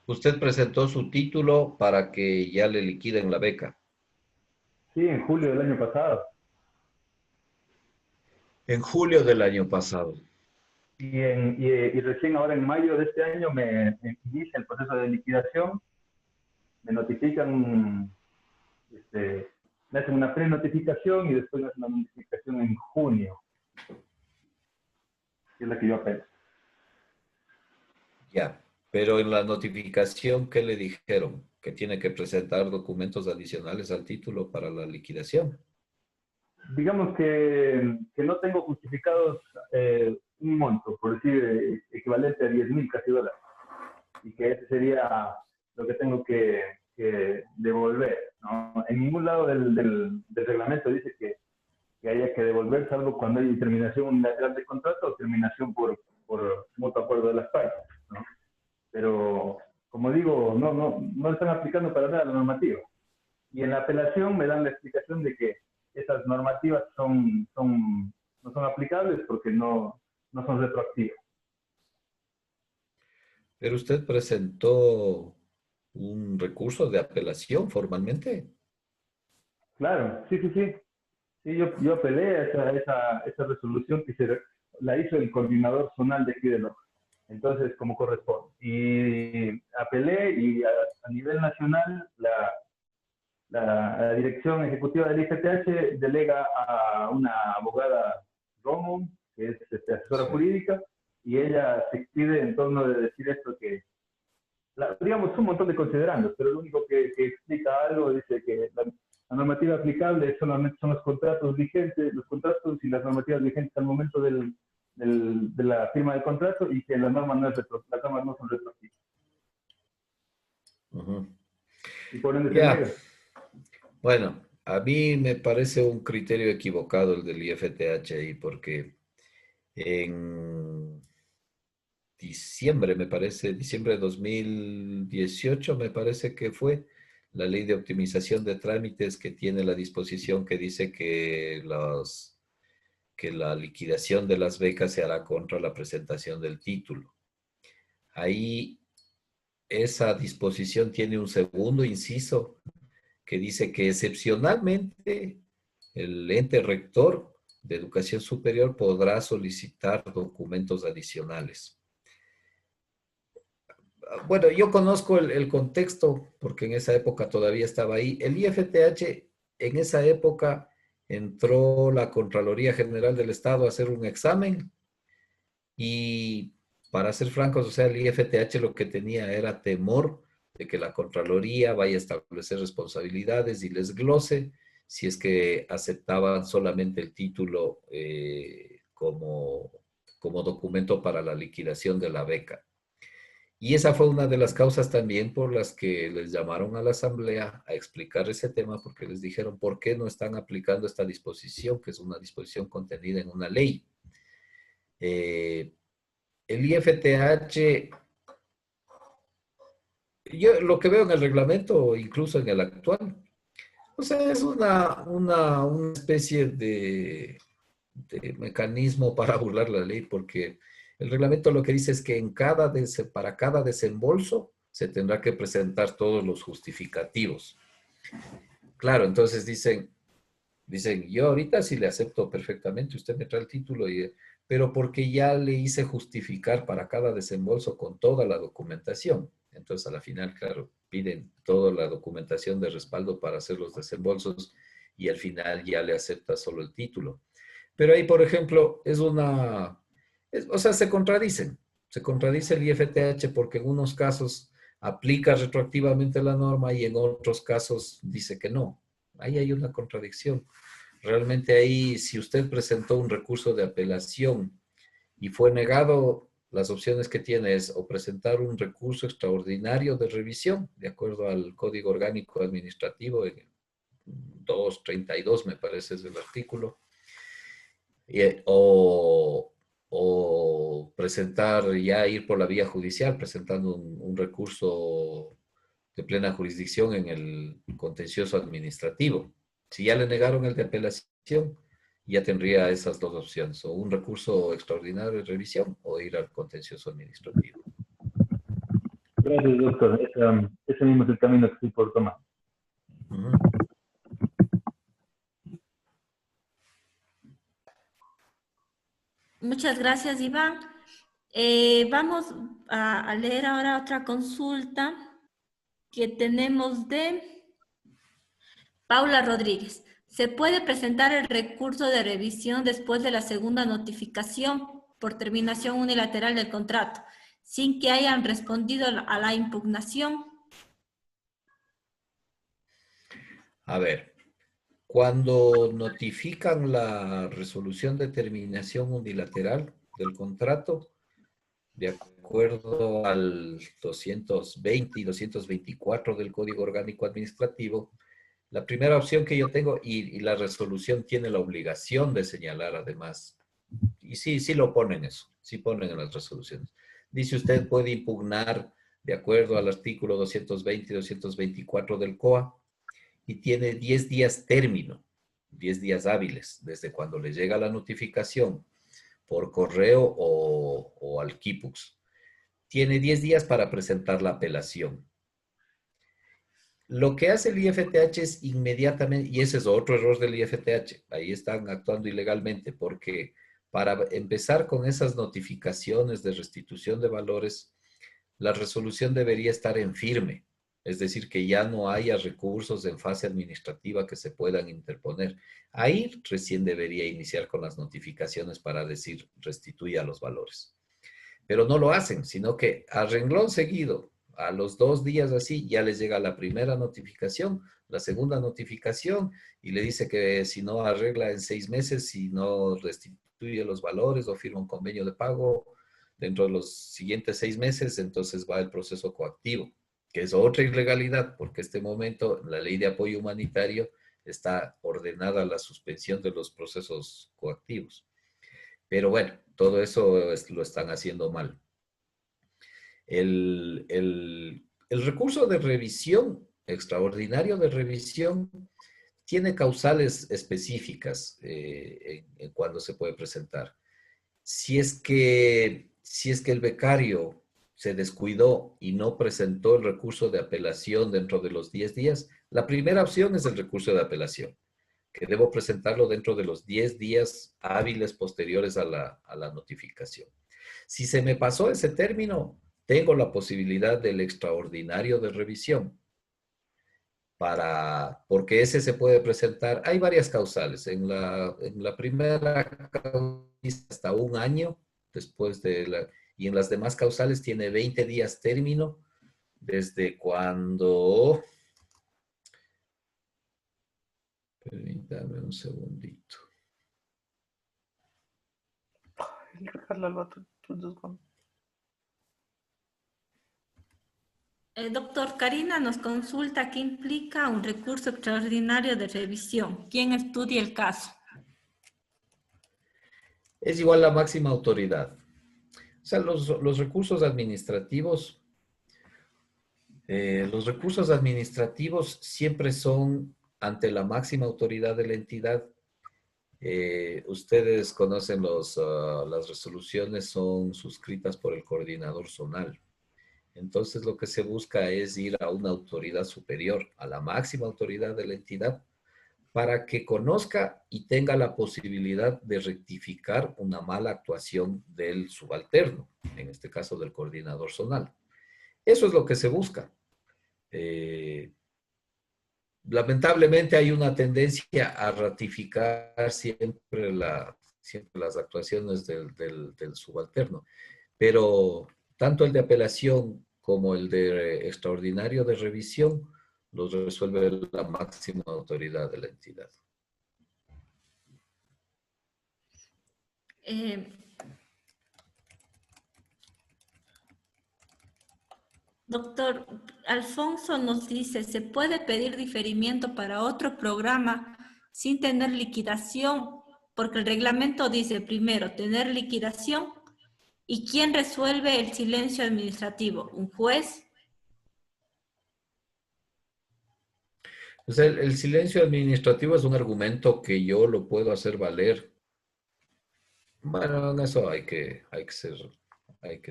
Usted presentó su título para que ya le liquiden la beca. Sí, en julio del año pasado. En julio del año pasado. Y recién ahora en mayo de este año me inicia el proceso de liquidación, me notifican, me hacen una pre-notificación y después me hacen una notificación en junio, que es la que yo apelo. Ya, pero en la notificación, ¿qué le dijeron? Que tiene que presentar documentos adicionales al título para la liquidación. Digamos que no tengo justificados un monto, por decir, equivalente a 10.000 casi dólares, y que ese sería lo que tengo que devolver, ¿no? En ningún lado del reglamento dice que haya que devolver, salvo cuando hay terminación unilateral de contrato o terminación por mutuo acuerdo de las partes, ¿no? Pero, como digo, no están aplicando para nada la normativa. Y en la apelación me dan la explicación de que esas normativas no son aplicables porque no son retroactivas. Pero usted presentó un recurso de apelación formalmente. Claro, sí. Sí, yo apelé a esa resolución que la hizo el coordinador zonal de aquí de Loja. Entonces, como corresponde. Y apelé y a nivel nacional la dirección ejecutiva del IFTH delega a una abogada Romo, que es asesora jurídica, y ella se expide en torno de decir esto que, digamos, un montón de considerandos, pero lo único que explica algo dice que la normativa aplicable solamente son los contratos vigentes, los contratos y las normativas vigentes al momento de la firma del contrato, y que las normas no son retroactivas. Y por ende se niega. Bueno, a mí me parece un criterio equivocado el del IFTH ahí, porque en diciembre de 2018 me parece que fue la ley de optimización de trámites que tiene la disposición que dice que la liquidación de las becas se hará contra la presentación del título. Ahí esa disposición tiene un segundo inciso que dice que excepcionalmente el ente rector de educación superior podrá solicitar documentos adicionales. Bueno, yo conozco el contexto porque en esa época todavía estaba ahí. El IFTH, en esa época entró la Contraloría General del Estado a hacer un examen y, para ser francos, o sea, el IFTH lo que tenía era temor de que la Contraloría vaya a establecer responsabilidades y les glose si es que aceptaban solamente el título como documento para la liquidación de la beca. Y esa fue una de las causas también por las que les llamaron a la asamblea a explicar ese tema, porque les dijeron por qué no están aplicando esta disposición, que es una disposición contenida en una ley. El IFTH, yo lo que veo en el reglamento, incluso en el actual, o sea, es una especie de mecanismo para burlar la ley, porque el reglamento lo que dice es que para cada desembolso se tendrá que presentar todos los justificativos. Claro, entonces dicen, yo ahorita sí le acepto perfectamente, usted me trae el título, pero porque ya le hice justificar para cada desembolso con toda la documentación. Entonces, a la final, claro, piden toda la documentación de respaldo para hacer los desembolsos y al final ya le acepta solo el título. Pero ahí, por ejemplo, o sea, se contradicen. Se contradice el IFTH porque en unos casos aplica retroactivamente la norma y en otros casos dice que no. Ahí hay una contradicción. Realmente ahí, si usted presentó un recurso de apelación y fue negado, las opciones que tiene es o presentar un recurso extraordinario de revisión, de acuerdo al Código Orgánico Administrativo, en 232 me parece es el artículo, o presentar, ya ir por la vía judicial, presentando un recurso de plena jurisdicción en el contencioso administrativo. Si ya le negaron el de apelación, ya tendría esas dos opciones, o un recurso extraordinario de revisión o ir al contencioso administrativo. Gracias, doctor. Ese mismo es el camino que estoy por tomar. Muchas gracias, Iván. Vamos a leer ahora otra consulta que tenemos de Paula Rodríguez. ¿Se puede presentar el recurso de revisión después de la segunda notificación por terminación unilateral del contrato, sin que hayan respondido a la impugnación? A ver, cuando notifican la resolución de terminación unilateral del contrato, de acuerdo al 220 y 224 del Código Orgánico Administrativo, la primera opción que yo tengo, y la resolución tiene la obligación de señalar además, y sí lo ponen eso, sí ponen en las resoluciones. Dice usted puede impugnar de acuerdo al artículo 220 y 224 del COA y tiene 10 días término, 10 días hábiles, desde cuando le llega la notificación por correo o al KIPUX. Tiene 10 días para presentar la apelación. Lo que hace el IFTH es inmediatamente, y ese es otro error del IFTH, ahí están actuando ilegalmente, porque para empezar con esas notificaciones de restitución de valores, la resolución debería estar en firme, es decir, que ya no haya recursos en fase administrativa que se puedan interponer. Ahí recién debería iniciar con las notificaciones para decir restituya los valores. Pero no lo hacen, sino que a renglón seguido, a los 2 días así, ya les llega la primera notificación, la segunda notificación, y le dice que si no arregla en 6 meses, si no restituye los valores o firma un convenio de pago dentro de los siguientes 6 meses, entonces va el proceso coactivo, que es otra ilegalidad, porque en este momento la ley de apoyo humanitario está ordenada la suspensión de los procesos coactivos. Pero bueno, todo eso lo están haciendo mal. El recurso de revisión, extraordinario de revisión, tiene causales específicas en cuando se puede presentar. Si es que el becario se descuidó y no presentó el recurso de apelación dentro de los 10 días, la primera opción es el recurso de apelación, que debo presentarlo dentro de los 10 días hábiles posteriores a la notificación. Si se me pasó ese término, tengo la posibilidad del extraordinario de revisión, porque ese se puede presentar. Hay varias causales. En la primera causa hasta 1 año después y en las demás causales tiene 20 días término desde cuando... Permítame un segundito. Doctor, Karina nos consulta qué implica un recurso extraordinario de revisión. ¿Quién estudia el caso? Es igual a la máxima autoridad. O sea, los recursos administrativos siempre son ante la máxima autoridad de la entidad. Ustedes conocen las resoluciones, son suscritas por el coordinador zonal. Entonces lo que se busca es ir a una autoridad superior, a la máxima autoridad de la entidad, para que conozca y tenga la posibilidad de rectificar una mala actuación del subalterno, en este caso del coordinador zonal. Eso es lo que se busca. Lamentablemente hay una tendencia a ratificar siempre las actuaciones del subalterno, pero tanto el de apelación como el de extraordinario de revisión los resuelve la máxima autoridad de la entidad. Doctor, Alfonso nos dice, ¿se puede pedir diferimiento para otro programa sin tener liquidación? Porque el reglamento dice primero tener liquidación. ¿Y quién resuelve el silencio administrativo? ¿Un juez? O sea, el silencio administrativo es un argumento que yo lo puedo hacer valer. Bueno, en eso hay que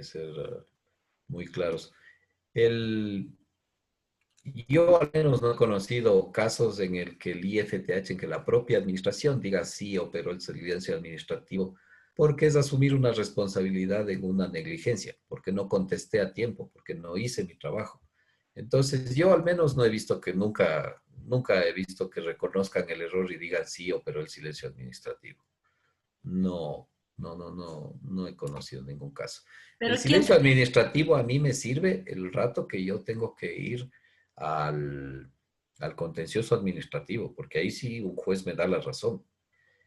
ser muy claros. Yo al menos no he conocido casos en el que el IFTH, en que la propia administración diga sí operó el silencio administrativo, porque es asumir una responsabilidad en una negligencia, porque no contesté a tiempo, porque no hice mi trabajo. Entonces yo al menos no he visto que nunca he visto que reconozcan el error y digan sí operó el silencio administrativo. No he conocido ningún caso. Pero el silencio administrativo a mí me sirve el rato que yo tengo que ir al contencioso administrativo, porque ahí sí un juez me da la razón.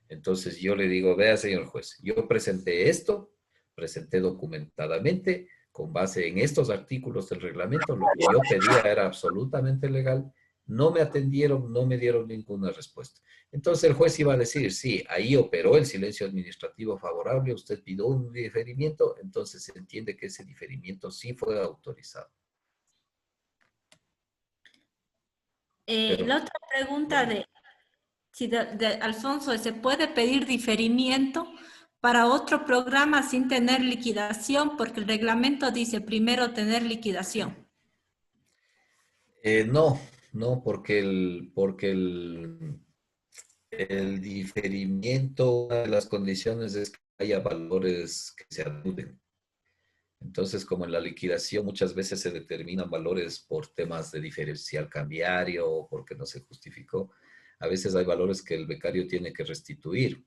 Entonces yo le digo, vea señor juez, yo presenté esto, presenté documentadamente, con base en estos artículos del reglamento, lo que yo pedía era absolutamente legal, no me atendieron, no me dieron ninguna respuesta. Entonces el juez iba a decir, sí, ahí operó el silencio administrativo favorable, usted pidió un diferimiento, entonces se entiende que ese diferimiento sí fue autorizado. La otra pregunta de Alfonso, ¿se puede pedir diferimiento para otro programa sin tener liquidación? Porque el reglamento dice primero tener liquidación. No, porque el diferimiento, una de las condiciones es que haya valores que se anuden. Entonces, como en la liquidación muchas veces se determinan valores por temas de diferencial cambiario o porque no se justificó, a veces hay valores que el becario tiene que restituir.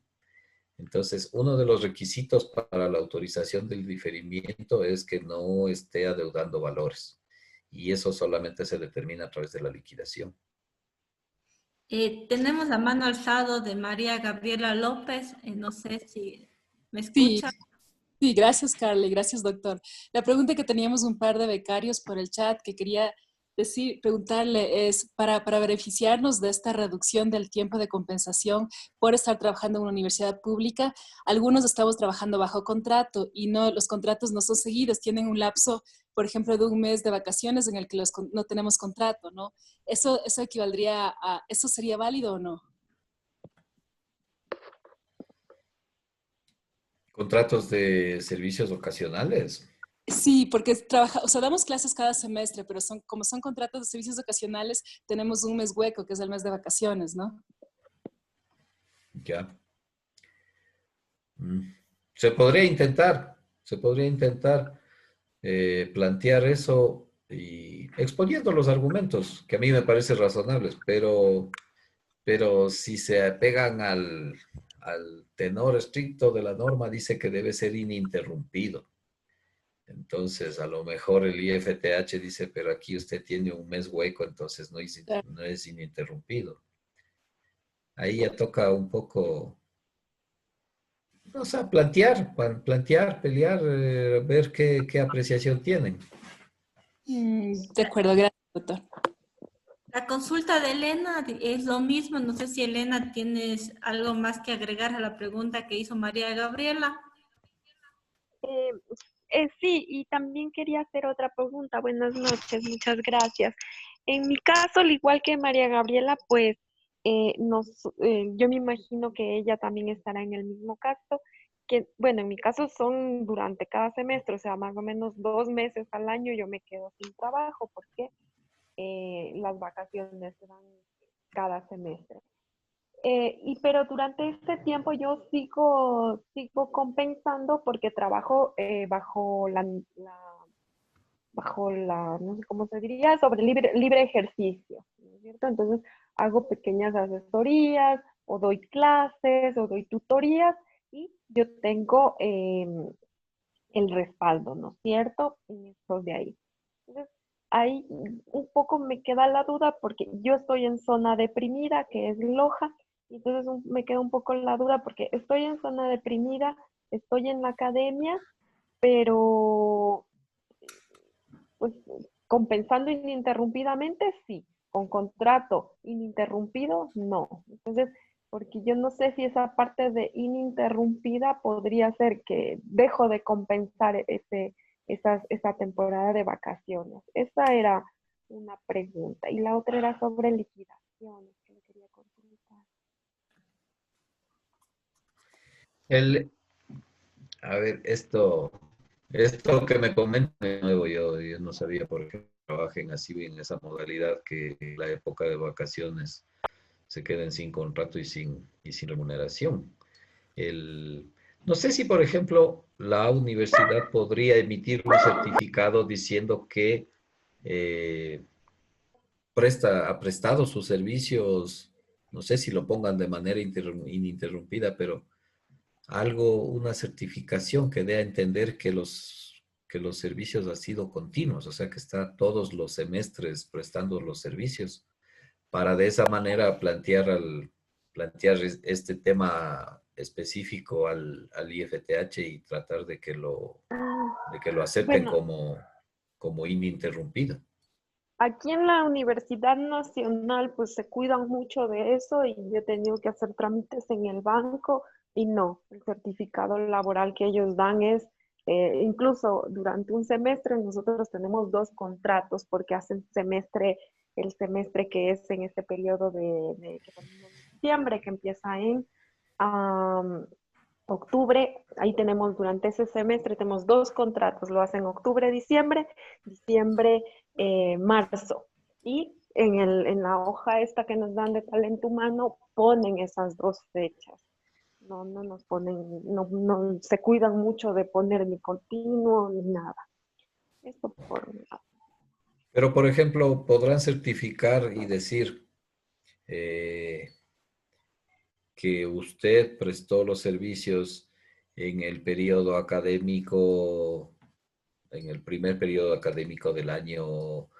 Entonces, uno de los requisitos para la autorización del diferimiento es que no esté adeudando valores. Y eso solamente se determina a través de la liquidación. Tenemos la mano alzada de María Gabriela López. No sé si me escucha. Sí, gracias, Carly. Gracias, doctor. La pregunta que teníamos un par de becarios por el chat que quería preguntarle es, para beneficiarnos de esta reducción del tiempo de compensación por estar trabajando en una universidad pública, algunos estamos trabajando bajo contrato y los contratos no son seguidos, tienen un lapso, por ejemplo, de un mes de vacaciones en el que no tenemos contrato, ¿no? ¿Eso equivaldría a, eso sería válido o no? ¿Contratos de servicios ocasionales? Sí, porque damos clases cada semestre, pero como son contratos de servicios ocasionales, tenemos un mes hueco, que es el mes de vacaciones, ¿no? Ya. Se podría intentar plantear eso y exponiendo los argumentos, que a mí me parecen razonables, pero si se apegan al tenor estricto de la norma, dice que debe ser ininterrumpido. Entonces, a lo mejor el IFTH dice, pero aquí usted tiene un mes hueco, entonces no es ininterrumpido. Ahí ya toca un poco, o sea, plantear, pelear, ver qué apreciación tienen. De acuerdo, gracias, doctor. La consulta de Elena es lo mismo. No sé si Elena tienes algo más que agregar a la pregunta que hizo María Gabriela. Sí, y también quería hacer otra pregunta. Buenas noches, muchas gracias. En mi caso, al igual que María Gabriela, pues yo me imagino que ella también estará en el mismo caso, que bueno, en mi caso son durante cada semestre, o sea, más o menos 2 meses al año yo me quedo sin trabajo porque las vacaciones se dan cada semestre. Pero durante este tiempo yo sigo compensando porque trabajo no sé cómo se diría, sobre libre ejercicio, ¿no es cierto? Entonces hago pequeñas asesorías o doy clases o doy tutorías y yo tengo el respaldo, ¿no es cierto? En esto de ahí. Entonces, ahí un poco me queda la duda porque yo estoy en zona deprimida, que es Loja, y entonces me queda un poco la duda porque estoy en zona deprimida, estoy en la academia, pero pues compensando ininterrumpidamente, sí, con contrato ininterrumpido, no. Entonces, porque yo no sé si esa parte de ininterrumpida podría ser que dejo de compensar esa temporada de vacaciones. Esa era una pregunta. Y la otra era sobre liquidaciones, que le quería consultar. A ver, esto que me comentan de nuevo, yo no sabía por qué trabajen así en esa modalidad que en la época de vacaciones se queden sin contrato y sin remuneración. No sé si, por ejemplo, la universidad podría emitir un certificado diciendo que eh, ha prestado sus servicios, no sé si lo pongan de manera ininterrumpida, pero una certificación que dé a entender que los servicios han sido continuos, o sea, que está todos los semestres prestando los servicios, para de esa manera plantear este tema específico al IFTH y tratar de que lo acepten Bueno, como ininterrumpido. aquí en la Universidad Nacional pues se cuidan mucho de eso y yo he tenido que hacer trámites en el banco y no, el certificado laboral que ellos dan es, incluso durante un semestre nosotros tenemos 2 contratos porque hacen el semestre que es en este periodo que termina en diciembre, que empieza en octubre, ahí tenemos durante ese semestre, tenemos 2 contratos, lo hacen octubre, diciembre, marzo. Y en la hoja esta que nos dan de talento humano ponen esas 2 fechas. No nos ponen, no se cuidan mucho de poner ni continuo ni nada. Esto por un lado. Pero, por ejemplo, podrán certificar y decir eh, que usted prestó los servicios en el periodo académico, en el primer periodo académico del año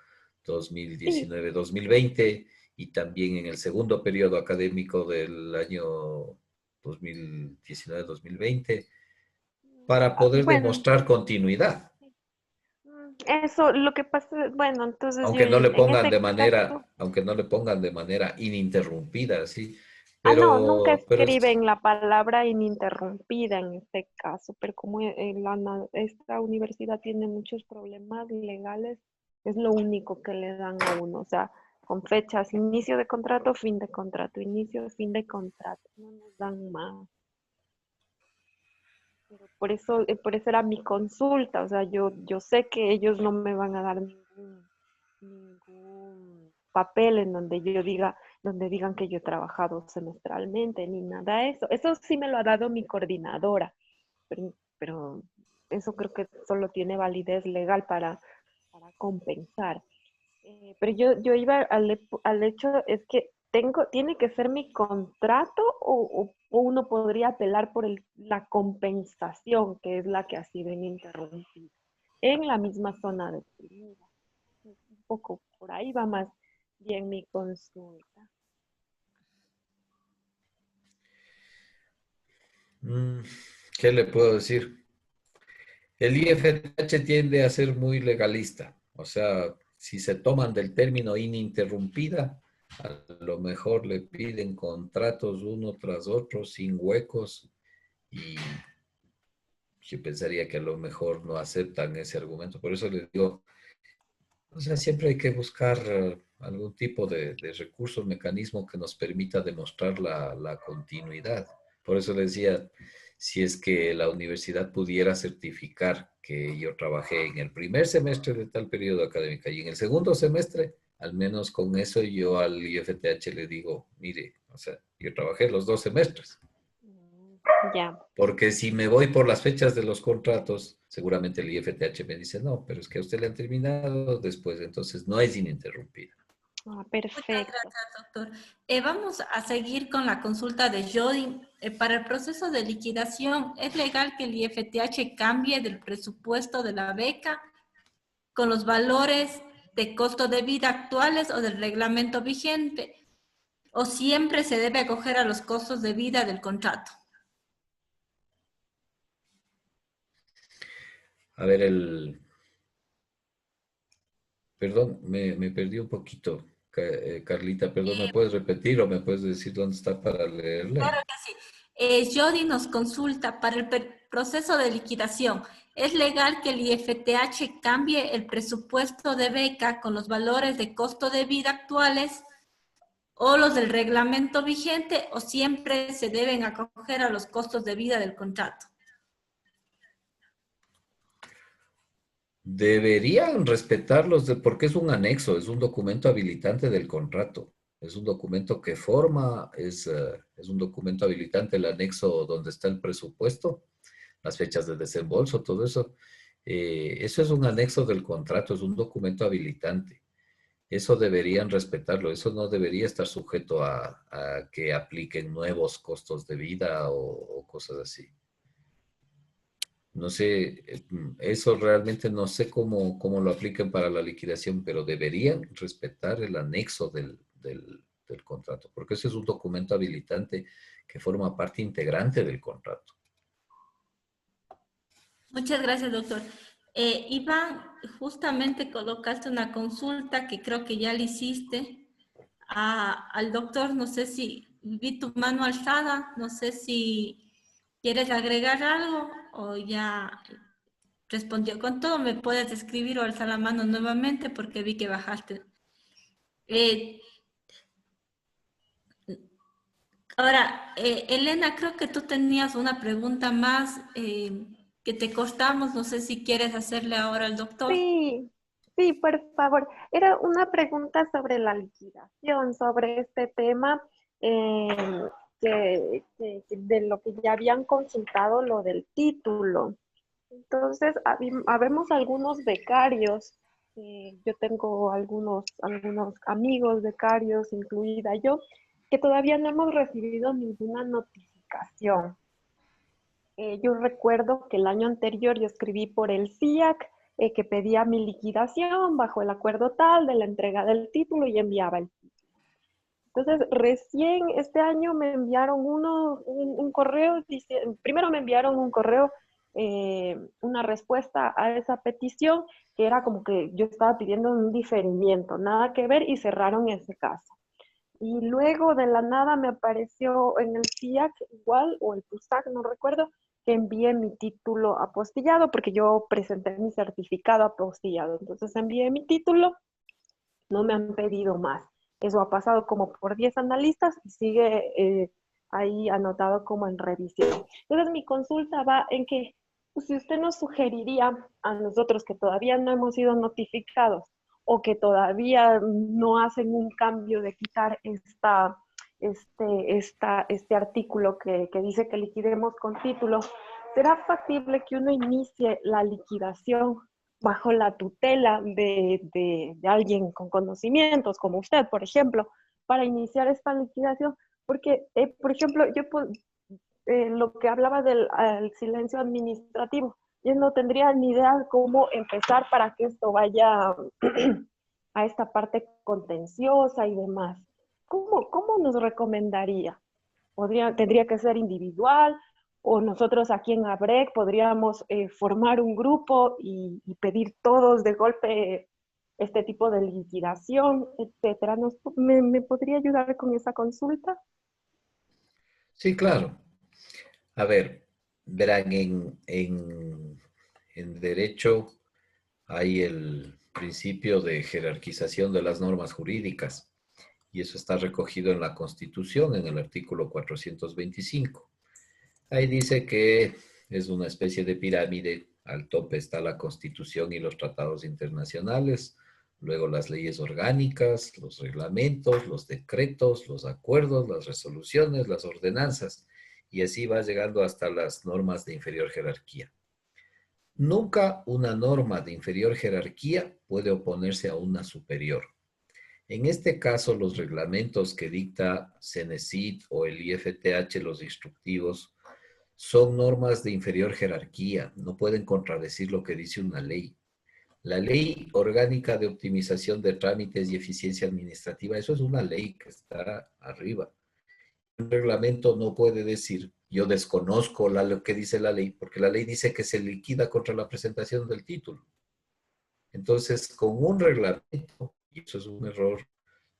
Sí, 2019-2020 y también en el segundo periodo académico del año 2019-2020 para poder bueno, demostrar continuidad. eso, lo que pasa, bueno, entonces yo Aunque no le en pongan ese de manera, caso, aunque no le pongan de manera ininterrumpida, ¿sí? no, nunca Pero escriben la palabra ininterrumpida en este caso, pero como esta universidad tiene muchos problemas legales, es lo único que le dan a uno, o sea, con fechas, inicio de contrato, fin de contrato, inicio, fin de contrato, no nos dan más. Pero por eso era mi consulta, o sea, yo sé que ellos no me van a dar ningún papel en donde donde digan que yo he trabajado semestralmente, ni nada de eso. Eso sí me lo ha dado mi coordinadora, pero eso creo que solo tiene validez legal para compensar. Pero yo iba al hecho, es que tiene que ser mi contrato o uno podría apelar por la compensación, que es la que ha sido ininterrumpida, en la misma zona definida. Un poco por ahí va más bien mi consulta. ¿qué le puedo decir? El IFTH tiende a ser muy legalista, O sea, si se toman del término ininterrumpida, a lo mejor le piden contratos uno tras otro, sin huecos, y yo pensaría que a lo mejor no aceptan ese argumento. Por eso les digo, o sea, siempre hay que buscar algún tipo de recurso, mecanismo que nos permita demostrar la continuidad. Por eso les decía, si es que la universidad pudiera certificar que yo trabajé en el primer semestre de tal periodo académico y en el segundo semestre, al menos con eso yo al IFTH le digo, mire, o sea, yo trabajé los 2 semestres. Ya. Porque si me voy por las fechas de los contratos, seguramente el IFTH me dice, no, pero es que a usted le han terminado después, entonces no es ininterrumpida. Ah, Muchas perfecto. gracias, doctor. Vamos a seguir con la consulta de Jody. Para el proceso de liquidación, ¿es legal que el IFTH cambie del presupuesto de la beca con los valores de costo de vida actuales o del reglamento vigente? ¿O siempre se debe acoger a los costos de vida del contrato? A ver, perdón, me perdí un poquito, Carlita, perdón, ¿me puedes repetir o me puedes decir dónde está para leerle? Claro que sí. Jody nos consulta para el proceso de liquidación. ¿Es legal que el IFTH cambie el presupuesto de beca con los valores de costo de vida actuales o los del reglamento vigente o siempre se deben acoger a los costos de vida del contrato? Deberían respetarlos porque es un anexo, es un documento habilitante del contrato. Es un documento que forma, es un documento habilitante, el anexo donde está el presupuesto, las fechas de desembolso, todo eso. Eso es un anexo del contrato, es un documento habilitante. Eso deberían respetarlo, eso no debería estar sujeto a que apliquen nuevos costos de vida o cosas así. No sé, eso realmente no sé cómo lo apliquen para la liquidación, pero deberían respetar el anexo del contrato, porque ese es un documento habilitante que forma parte integrante del contrato. Muchas gracias, doctor. Iván, justamente colocaste una consulta que creo que ya le hiciste al doctor. No sé si vi tu mano alzada, no sé si quieres agregar algo o ya respondió con todo. Me puedes escribir o alzar la mano nuevamente porque vi que bajaste. Ahora, Elena, creo que tú tenías una pregunta más que te cortamos. No sé si quieres hacerle ahora al doctor. Sí, sí, por favor. Era una pregunta sobre la liquidación, sobre este tema de lo que ya habían consultado, lo del título. Entonces, habemos algunos becarios. Yo tengo algunos amigos becarios, incluida yo, que todavía no hemos recibido ninguna notificación. Yo recuerdo que el año anterior yo escribí por el CIAC que pedía mi liquidación bajo el acuerdo tal de la entrega del título y enviaba el título. Entonces, recién este año me enviaron un correo, primero me enviaron un correo, una respuesta a esa petición, que era como que yo estaba pidiendo un diferimiento, nada que ver, y cerraron ese caso. Y luego de la nada me apareció en el CIAC igual, o el PUSAC, no recuerdo, que envié mi título apostillado, porque yo presenté mi certificado apostillado. Entonces envié mi título, no me han pedido más. Eso ha pasado como por 10 analistas y sigue ahí anotado como en revisión. Entonces mi consulta va en que, pues, si usted nos sugeriría a nosotros que todavía no hemos sido notificados o que todavía no hacen un cambio de quitar este artículo que dice que liquidemos con título, ¿será factible que uno inicie la liquidación bajo la tutela de alguien con conocimientos, como usted, por ejemplo, para iniciar esta liquidación? Porque, por ejemplo, yo lo que hablaba del silencio administrativo, yo no tendría ni idea cómo empezar para que esto vaya a esta parte contenciosa y demás. ¿Cómo nos recomendaría? ¿Tendría que ser individual? ¿O nosotros aquí en ABREC podríamos formar un grupo y pedir todos de golpe este tipo de liquidación, etcétera. ¿Me podría ayudar con esa consulta? Sí, claro. A ver, verán, en derecho hay el principio de jerarquización de las normas jurídicas y eso está recogido en la Constitución, en el artículo 425. Ahí dice que es una especie de pirámide. Al tope está la Constitución y los tratados internacionales, luego las leyes orgánicas, los reglamentos, los decretos, los acuerdos, las resoluciones, las ordenanzas, y así va llegando hasta las normas de inferior jerarquía. Nunca una norma de inferior jerarquía puede oponerse a una superior. En este caso, los reglamentos que dicta CENESID o el IFTH, los instructivos, son normas de inferior jerarquía, no pueden contradecir lo que dice una ley. La Ley Orgánica de Optimización de Trámites y Eficiencia Administrativa, eso es una ley que está arriba. Un reglamento no puede decir, yo desconozco lo que dice la ley, porque la ley dice que se liquida contra la presentación del título. Entonces, con un reglamento, y eso es un error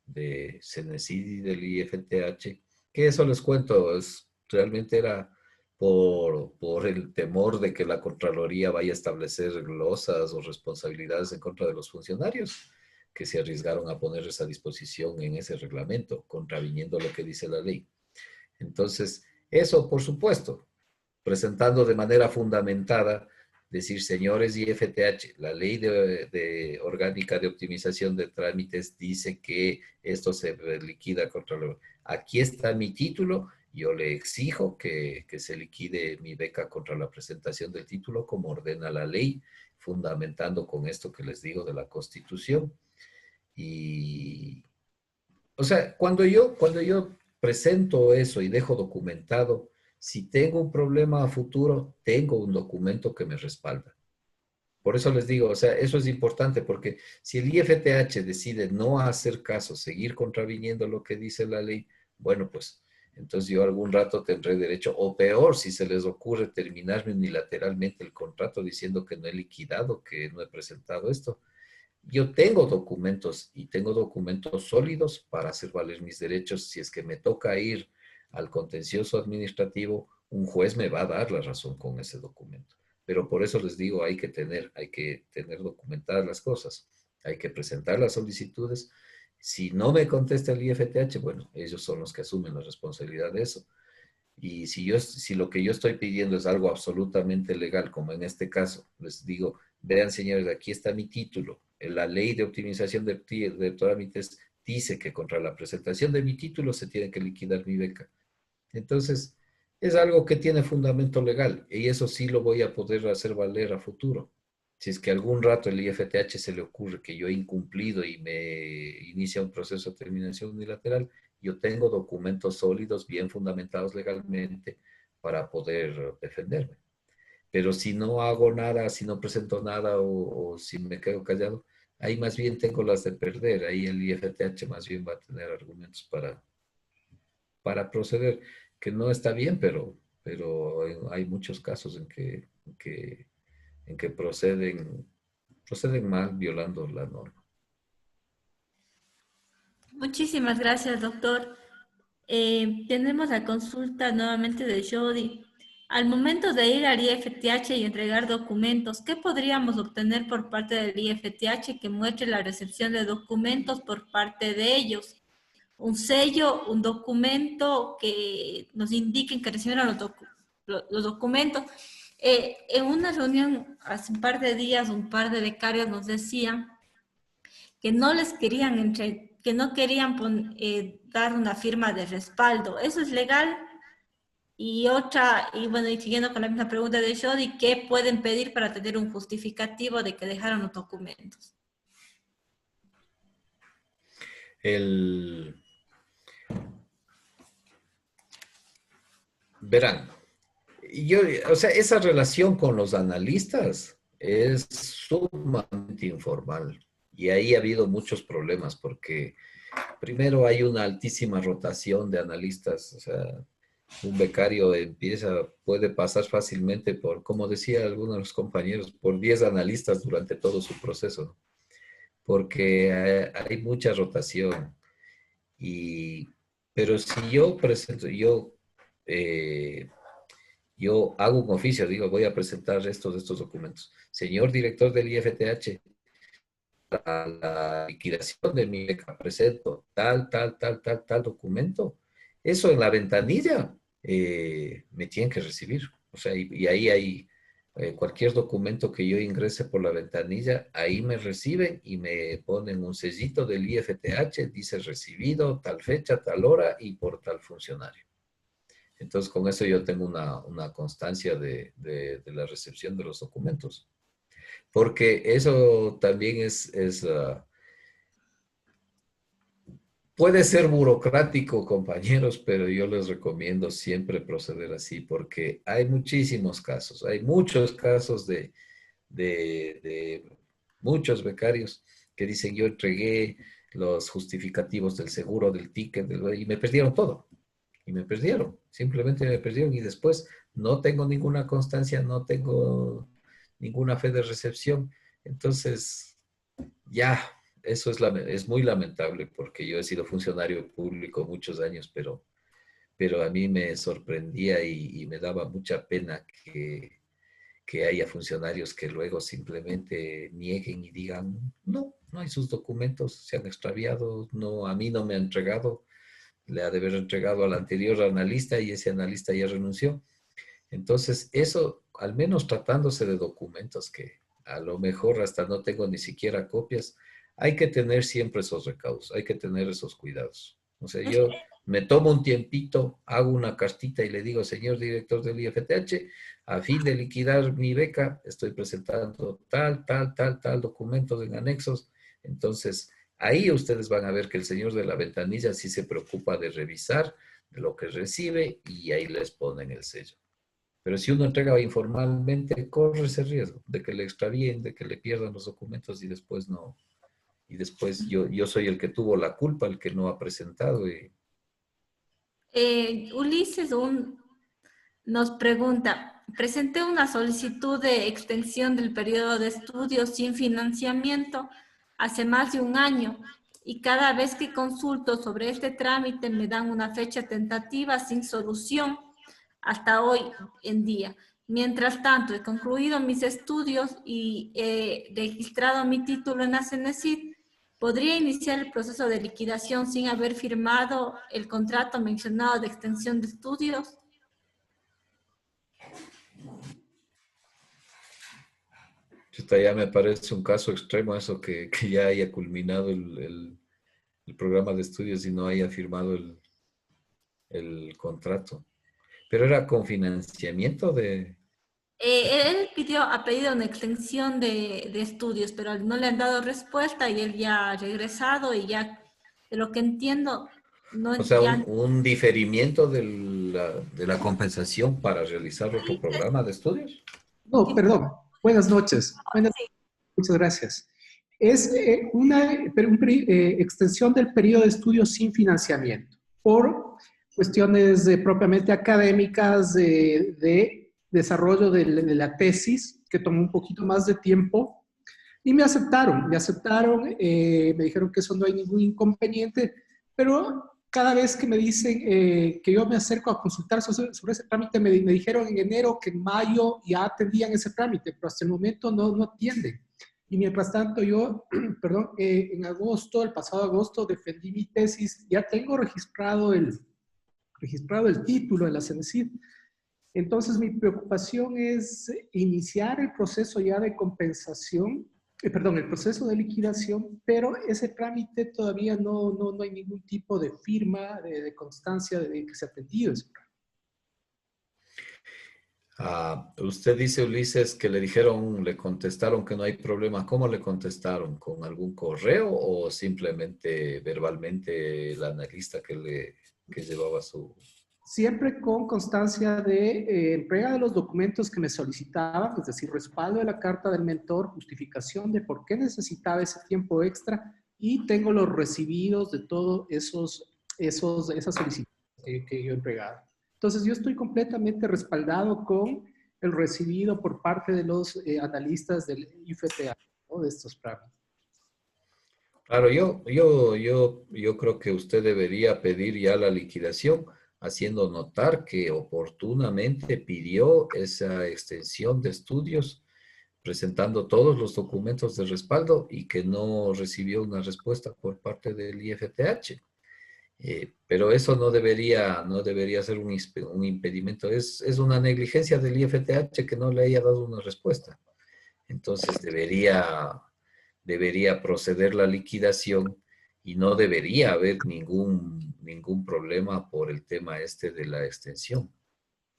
de CENESID y del IFTH, que eso les cuento, realmente era por el temor de que la Contraloría vaya a establecer glosas o responsabilidades en contra de los funcionarios que se arriesgaron a poner esa disposición en ese reglamento, contraviniendo lo que dice la ley. Entonces, eso, por supuesto, presentando de manera fundamentada, decir, señores IFTH, la ley de orgánica de optimización de trámites dice que esto se liquida contra lo... Aquí está mi título, yo le exijo que se liquide mi beca contra la presentación del título como ordena la ley, fundamentando con esto que les digo de la Constitución. Y, o sea, cuando yo presento eso y dejo documentado, si tengo un problema a futuro, tengo un documento que me respalda. Por eso les digo, o sea, eso es importante porque si el IFTH decide no hacer caso, seguir contraviniendo lo que dice la ley, bueno, pues entonces yo algún rato tendré derecho, o peor, si se les ocurre terminarme unilateralmente el contrato diciendo que no he liquidado, que no he presentado esto. Yo tengo documentos y tengo documentos sólidos para hacer valer mis derechos. Si es que me toca ir al contencioso administrativo, un juez me va a dar la razón con ese documento. Pero por eso les digo, hay que tener documentadas las cosas. Hay que presentar las solicitudes. Si no me contesta el IFTH, bueno, ellos son los que asumen la responsabilidad de eso. Y si lo que yo estoy pidiendo es algo absolutamente legal, como en este caso, les digo, vean señores, aquí está mi título. La ley de optimización de trámites dice que contra la presentación de mi título se tiene que liquidar mi beca. Entonces, es algo que tiene fundamento legal y eso sí lo voy a poder hacer valer a futuro. Si es que algún rato el IFTH se le ocurre que yo he incumplido y me inicia un proceso de terminación unilateral, yo tengo documentos sólidos, bien fundamentados legalmente, para poder defenderme. Pero si no hago nada, si no presento nada o si me quedo callado, ahí más bien tengo las de perder. Ahí el IFTH más bien va a tener argumentos para proceder, que no está bien, pero hay muchos casos en que proceden mal violando la norma. Muchísimas gracias, doctor. Tenemos la consulta nuevamente de Jody. Al momento de ir al IFTH y entregar documentos, ¿qué podríamos obtener por parte del IFTH que muestre la recepción de documentos por parte de ellos? Un sello, un documento que nos indiquen que recibieron los documentos. En una reunión hace un par de días, un par de becarios nos decían que no les querían que no querían dar una firma de respaldo. ¿Eso es legal? Y bueno, y siguiendo con la misma pregunta de Jody, ¿qué pueden pedir para tener un justificativo de que dejaron los documentos? Verán, o sea, esa relación con los analistas es sumamente informal y ahí ha habido muchos problemas porque primero hay una altísima rotación de analistas, o sea, un becario puede pasar fácilmente por, como decía algunos de los compañeros, por 10 analistas durante todo su proceso. porque hay mucha rotación. Pero si yo presento, yo hago un oficio, digo, voy a presentar estos documentos. Señor director del IFTH, a la liquidación de mi beca presento tal documento. Eso en la ventanilla me tienen que recibir. O sea, y ahí hay cualquier documento que yo ingrese por la ventanilla, ahí me reciben y me ponen un sellito del IFTH, dice recibido, tal fecha, tal hora y por tal funcionario. Entonces, con eso yo tengo una constancia de la recepción de los documentos. Porque eso también puede ser burocrático, compañeros, pero yo les recomiendo siempre proceder así, porque hay muchísimos casos, hay muchos casos de muchos becarios que dicen, yo entregué los justificativos del seguro, del ticket, y me perdieron todo. Y me perdieron, simplemente me perdieron. Y después no tengo ninguna constancia, no tengo ninguna fe de recepción. Entonces, ya, eso es muy lamentable porque yo he sido funcionario público muchos años, pero a mí me sorprendía y me daba mucha pena que haya funcionarios que luego simplemente nieguen y digan, no hay sus documentos, se han extraviado, no, a mí no me han entregado, le ha de haber entregado al anterior analista y ese analista ya renunció. Entonces, eso, al menos tratándose de documentos que a lo mejor hasta no tengo ni siquiera copias, hay que tener siempre esos recaudos, hay que tener esos cuidados. O sea, yo me tomo un tiempito, hago una cartita y le digo, señor director del IFTH, a fin de liquidar mi beca, estoy presentando tal documentos en anexos. Entonces, ahí ustedes van a ver que el señor de la ventanilla sí se preocupa de revisar lo que recibe y ahí les ponen el sello. Pero si uno entrega informalmente, corre ese riesgo de que le extravíen, de que le pierdan los documentos y después no. Y después yo soy el que tuvo la culpa, el que no ha presentado. Ulises nos pregunta, presenté una solicitud de extensión del periodo de estudios sin financiamiento hace más de un año y cada vez que consulto sobre este trámite me dan una fecha tentativa sin solución hasta hoy en día. Mientras tanto, he concluido mis estudios y he registrado mi título en la CENESID. ¿Podría iniciar el proceso de liquidación sin haber firmado el contrato mencionado de extensión de estudios? Ya me parece un caso extremo eso que ya haya culminado el programa de estudios y no haya firmado el contrato. Pero era con financiamiento de... Él ha pedido una extensión de estudios, pero no le han dado respuesta y él ya ha regresado y ya, de lo que entiendo, no O sea, ya... un diferimiento de la compensación para realizar otro programa de estudios. No, perdón. Buenas noches. Muchas gracias. Es una extensión del periodo de estudios sin financiamiento por cuestiones propiamente académicas de desarrollo de la tesis, que tomó un poquito más de tiempo, y me aceptaron, me dijeron que eso no hay ningún inconveniente, pero cada vez que me dicen que yo me acerco a consultar sobre ese trámite, me dijeron en enero que en mayo ya atendían ese trámite, pero hasta el momento no atienden. Y mientras tanto yo, perdón, en agosto, el pasado agosto, defendí mi tesis, ya tengo registrado el título de la CENESID. Entonces mi preocupación es iniciar el proceso ya de compensación, el proceso de liquidación, pero ese trámite todavía no hay ningún tipo de firma, de constancia de que se ha atendido ese trámite. Usted dice, Ulises, que le contestaron que no hay problema. ¿Cómo le contestaron? ¿Con algún correo o simplemente verbalmente el analista que llevaba su... Siempre con constancia de entrega de los documentos que me solicitaban, es decir, respaldo de la carta del mentor, justificación de por qué necesitaba ese tiempo extra y tengo los recibidos de todas esas solicitudes que yo he entregado. Entonces, yo estoy completamente respaldado con el recibido por parte de los analistas del IFTA, ¿no? De estos trámites. Claro, yo creo que usted debería pedir ya la liquidación, haciendo notar que oportunamente pidió esa extensión de estudios, presentando todos los documentos de respaldo y que no recibió una respuesta por parte del IFTH. Pero eso no debería ser un impedimento. Es una negligencia del IFTH que no le haya dado una respuesta. Entonces debería proceder la liquidación y no debería haber ningún problema por el tema este de la extensión.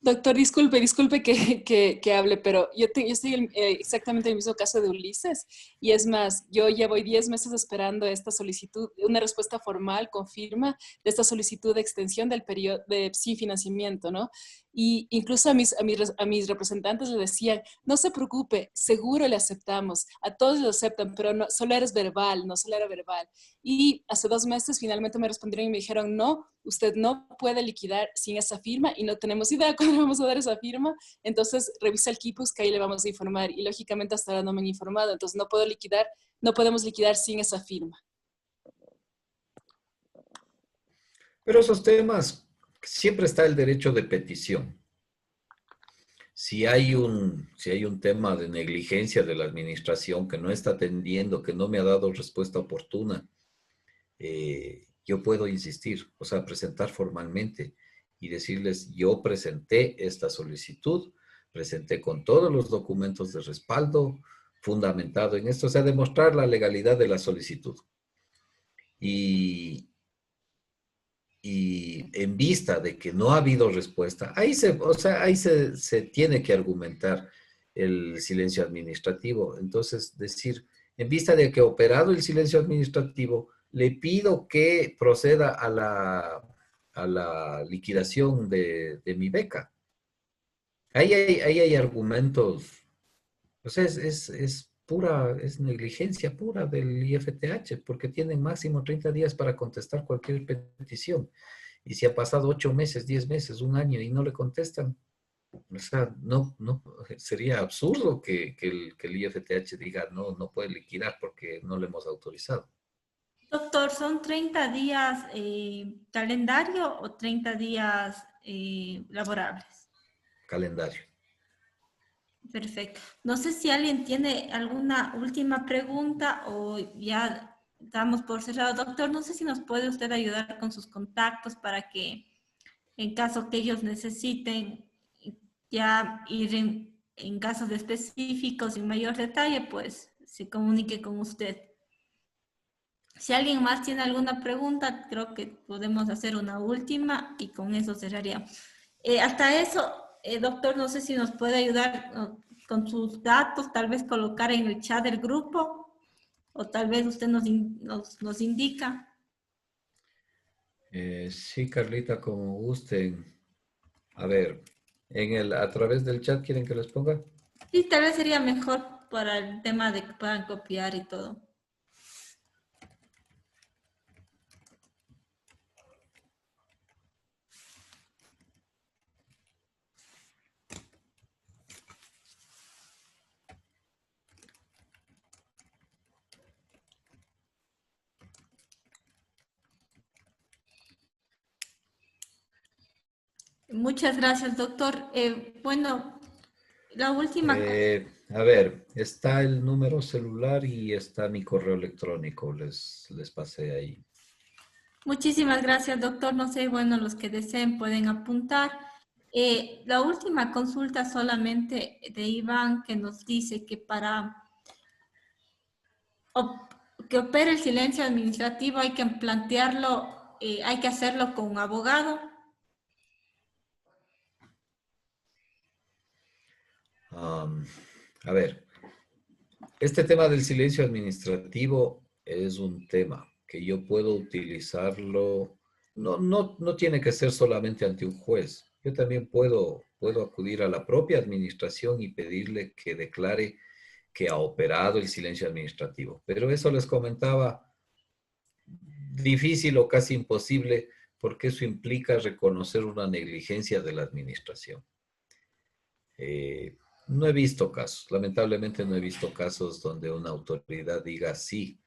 Doctor, disculpe que hable, pero yo estoy exactamente en el mismo caso de Ulises. Y es más, yo ya voy 10 meses esperando esta solicitud, una respuesta formal con firma de esta solicitud de extensión del periodo sin financiamiento, ¿no? Y incluso a mis representantes les decían, no se preocupe, seguro le aceptamos, a todos lo aceptan, pero no, solo eres verbal, no solo era verbal. Y hace 2 meses finalmente me respondieron y me dijeron, no, usted no puede liquidar sin esa firma y no tenemos idea cuándo le vamos a dar esa firma, entonces revisa el Quipus que ahí le vamos a informar. Y lógicamente hasta ahora no me han informado, entonces no podemos liquidar sin esa firma. Pero esos temas, siempre está el derecho de petición. Si hay un tema de negligencia de la administración que no está atendiendo, que no me ha dado respuesta oportuna, yo puedo insistir, o sea, presentar formalmente y decirles, yo presenté esta solicitud, presenté con todos los documentos de respaldo fundamentado en esto, o sea, demostrar la legalidad de la solicitud. Y en vista de que no ha habido respuesta, ahí se tiene que argumentar el silencio administrativo. Entonces, decir, en vista de que ha operado el silencio administrativo, le pido que proceda a la liquidación de mi beca. Ahí hay argumentos, o sea, es negligencia pura del IFTH, porque tienen máximo 30 días para contestar cualquier petición. Y si ha pasado 8 meses, 10 meses, un año y no le contestan, o sea, no, sería absurdo que el IFTH diga no puede liquidar porque no le hemos autorizado. Doctor, ¿son 30 días calendario o 30 días laborables? Calendario. Perfecto. No sé si alguien tiene alguna última pregunta o ya damos por cerrado. Doctor, no sé si nos puede usted ayudar con sus contactos para que en caso que ellos necesiten ya ir en casos específicos en mayor detalle, pues se comunique con usted. Si alguien más tiene alguna pregunta, creo que podemos hacer una última y con eso cerraríamos. Hasta eso, doctor, no sé si nos puede ayudar con sus datos, tal vez colocar en el chat del grupo, o tal vez usted nos indica. Sí, Carlita, como gusten. A ver, a través del chat, ¿quieren que les ponga? Sí, tal vez sería mejor para el tema de que puedan copiar y todo. Muchas gracias, doctor. Bueno, la última... A ver, está el número celular y está mi correo electrónico, les pasé ahí. Muchísimas gracias, doctor. No sé, bueno, los que deseen pueden apuntar. La última consulta solamente de Iván, que nos dice que para que opere el silencio administrativo hay que plantearlo, hay que hacerlo con un abogado. A ver, este tema del silencio administrativo es un tema que yo puedo utilizarlo, no tiene que ser solamente ante un juez. Yo también puedo acudir a la propia administración y pedirle que declare que ha operado el silencio administrativo. Pero eso les comentaba, difícil o casi imposible, porque eso implica reconocer una negligencia de la administración. No he visto casos, lamentablemente no he visto casos donde una autoridad diga sí,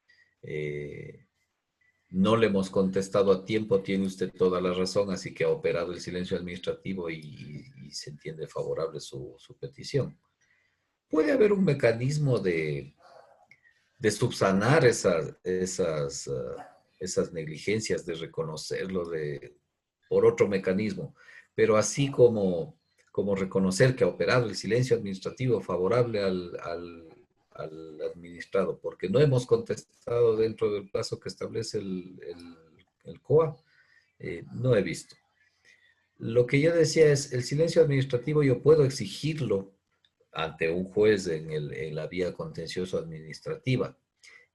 No le hemos contestado a tiempo, tiene usted toda la razón, así que ha operado el silencio administrativo y se entiende favorable su petición. Puede haber un mecanismo de subsanar esas negligencias, de reconocerlo por otro mecanismo, pero así como reconocer que ha operado el silencio administrativo favorable al administrado, porque no hemos contestado dentro del plazo que establece el COA, no he visto. Lo que yo decía es, el silencio administrativo yo puedo exigirlo ante un juez en la vía contencioso administrativa.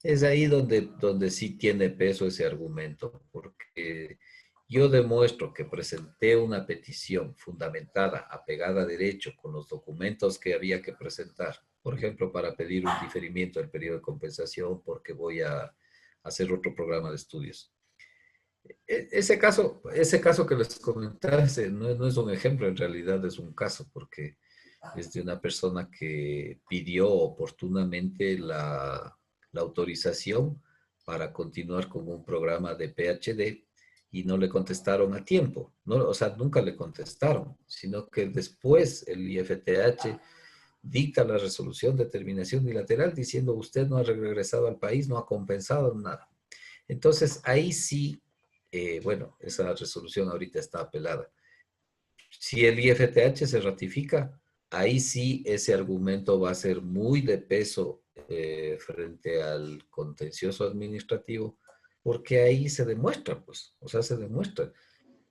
Es ahí donde sí tiene peso ese argumento, porque yo demuestro que presenté una petición fundamentada, apegada a derecho, con los documentos que había que presentar, por ejemplo, para pedir un diferimiento del periodo de compensación porque voy a hacer otro programa de estudios. Ese caso que les comentaba no es un ejemplo, en realidad es un caso, porque es de una persona que pidió oportunamente la autorización para continuar con un programa de PhD y no le contestaron a tiempo. No, o sea, nunca le contestaron, sino que después el IFTH dicta la resolución de terminación unilateral diciendo usted no ha regresado al país, no ha compensado nada. Entonces, ahí sí, bueno, esa resolución ahorita está apelada. Si el IFTH se ratifica, ahí sí ese argumento va a ser muy de peso frente al contencioso administrativo, porque ahí se demuestra, pues, o sea, se demuestra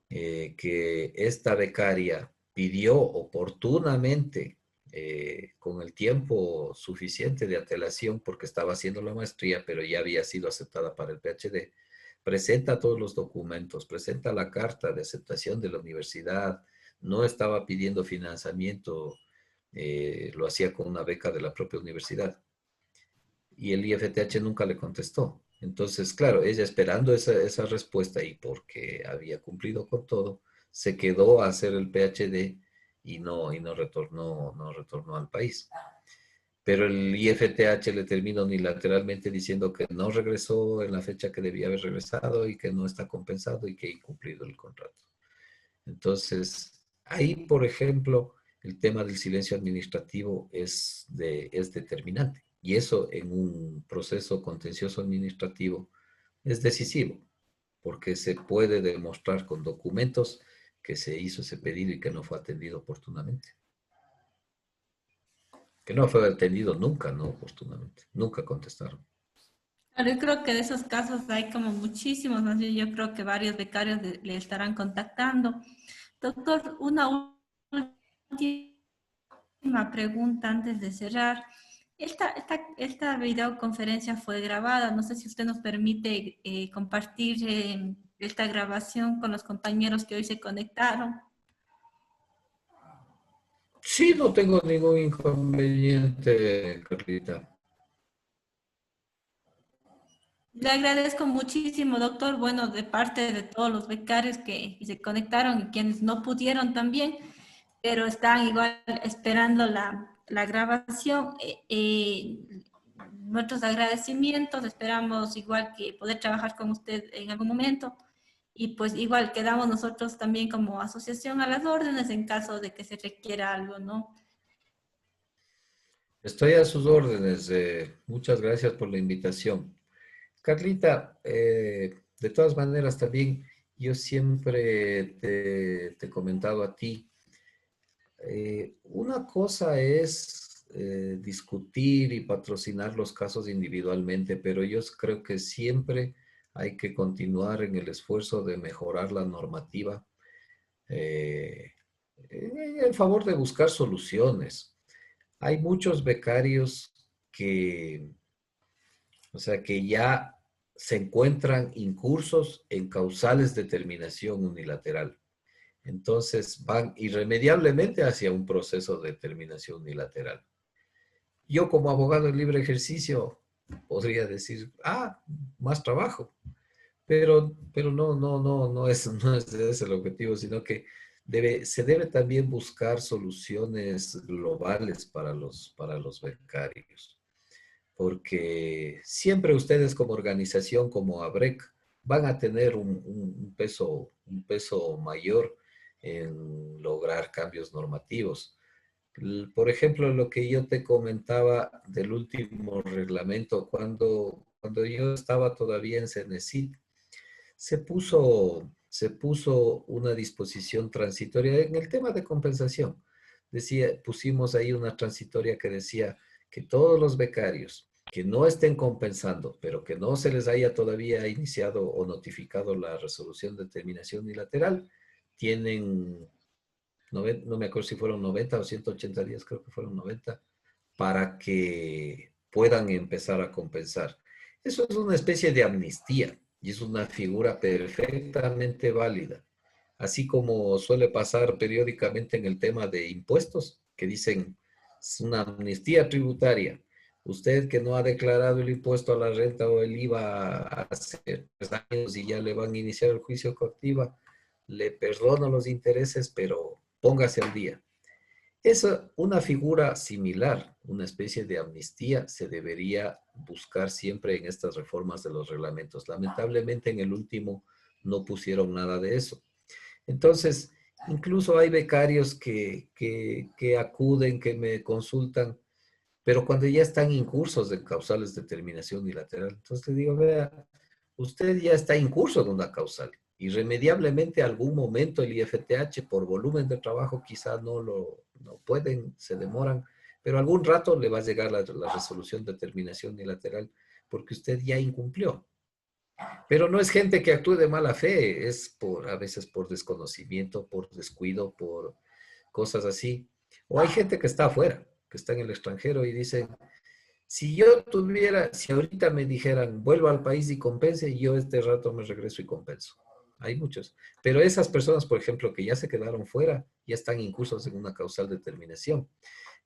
que esta becaria pidió oportunamente, con el tiempo suficiente de antelación, porque estaba haciendo la maestría, pero ya había sido aceptada para el PhD, presenta todos los documentos, presenta la carta de aceptación de la universidad, no estaba pidiendo financiamiento, lo hacía con una beca de la propia universidad. Y el IFTH nunca le contestó. Entonces, claro, ella esperando esa respuesta y porque había cumplido con todo, se quedó a hacer el PhD y no retornó al país. Pero el IFTH le terminó unilateralmente diciendo que no regresó en la fecha que debía haber regresado y que no está compensado y que ha incumplido el contrato. Entonces, ahí, por ejemplo, el tema del silencio administrativo es determinante. Y eso en un proceso contencioso administrativo es decisivo, porque se puede demostrar con documentos que se hizo ese pedido y que no fue atendido oportunamente. Que no fue atendido nunca, no oportunamente. Nunca contestaron. Claro, yo creo que de esos casos hay como muchísimos, más bien yo creo que varios becarios le estarán contactando. Doctor, una última pregunta antes de cerrar. Esta videoconferencia fue grabada. No sé si usted nos permite compartir esta grabación con los compañeros que hoy se conectaron. Sí, no tengo ningún inconveniente, Carlita. Le agradezco muchísimo, doctor. Bueno, de parte de todos los becarios que se conectaron y quienes no pudieron también, pero están igual esperando la grabación. Nuestros agradecimientos, esperamos igual que poder trabajar con usted en algún momento y pues igual quedamos nosotros también como asociación a las órdenes en caso de que se requiera algo, ¿no? Estoy a sus órdenes. Muchas gracias por la invitación. Carlita, de todas maneras también yo siempre te he comentado a ti, una cosa es discutir y patrocinar los casos individualmente, pero yo creo que siempre hay que continuar en el esfuerzo de mejorar la normativa en favor de buscar soluciones. Hay muchos becarios que, o sea, que ya se encuentran incursos en causales de terminación unilateral. Entonces van irremediablemente hacia un proceso de terminación unilateral. Yo como abogado en libre ejercicio podría decir, más trabajo. Pero no es ese el objetivo, sino que se debe también buscar soluciones globales para los becarios. porque siempre ustedes como organización, como ABREC, van a tener un peso mayor en lograr cambios normativos. Por ejemplo, lo que yo te comentaba del último reglamento, cuando yo estaba todavía en CENESID, se puso una disposición transitoria en el tema de compensación. Pusimos ahí una transitoria que decía que todos los becarios que no estén compensando, pero que no se les haya todavía iniciado o notificado la resolución de terminación unilateral, tienen, no me acuerdo si fueron 90 o 180 días, creo que fueron 90, para que puedan empezar a compensar. Eso es una especie de amnistía y es una figura perfectamente válida. Así como suele pasar periódicamente en el tema de impuestos, que dicen, es una amnistía tributaria. Usted que no ha declarado el impuesto a la renta o el IVA hace 3 años y ya le van a iniciar el juicio coactivo, le perdono los intereses, pero póngase al día. Es una figura similar, una especie de amnistía, se debería buscar siempre en estas reformas de los reglamentos. Lamentablemente en el último no pusieron nada de eso. Entonces, incluso hay becarios que acuden, que me consultan, pero cuando ya están incursos en causales de terminación unilateral. Entonces le digo, vea, usted ya está incurso en una causal. Irremediablemente algún momento el IFTH por volumen de trabajo quizá no pueden, se demoran, pero algún rato le va a llegar la resolución de terminación unilateral porque usted ya incumplió. Pero no es gente que actúe de mala fe, es a veces por desconocimiento, por descuido, por cosas así. O hay gente que está afuera, que está en el extranjero y dicen, si ahorita me dijeran, vuelvo al país y compense, yo este rato me regreso y compenso. Hay muchos. Pero esas personas, por ejemplo, que ya se quedaron fuera, ya están incursos en una causal de terminación.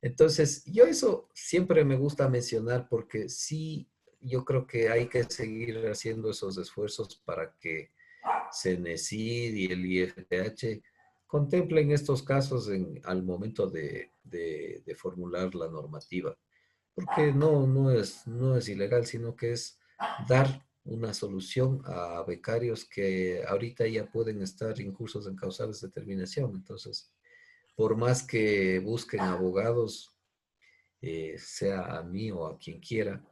Entonces, yo eso siempre me gusta mencionar porque sí, yo creo que hay que seguir haciendo esos esfuerzos para que CENESID y el IFTH contemplen estos casos al momento de formular la normativa. Porque no es ilegal, sino que es dar una solución a becarios que ahorita ya pueden estar incursos en causales de terminación. Entonces, por más que busquen abogados, sea a mí o a quien quiera,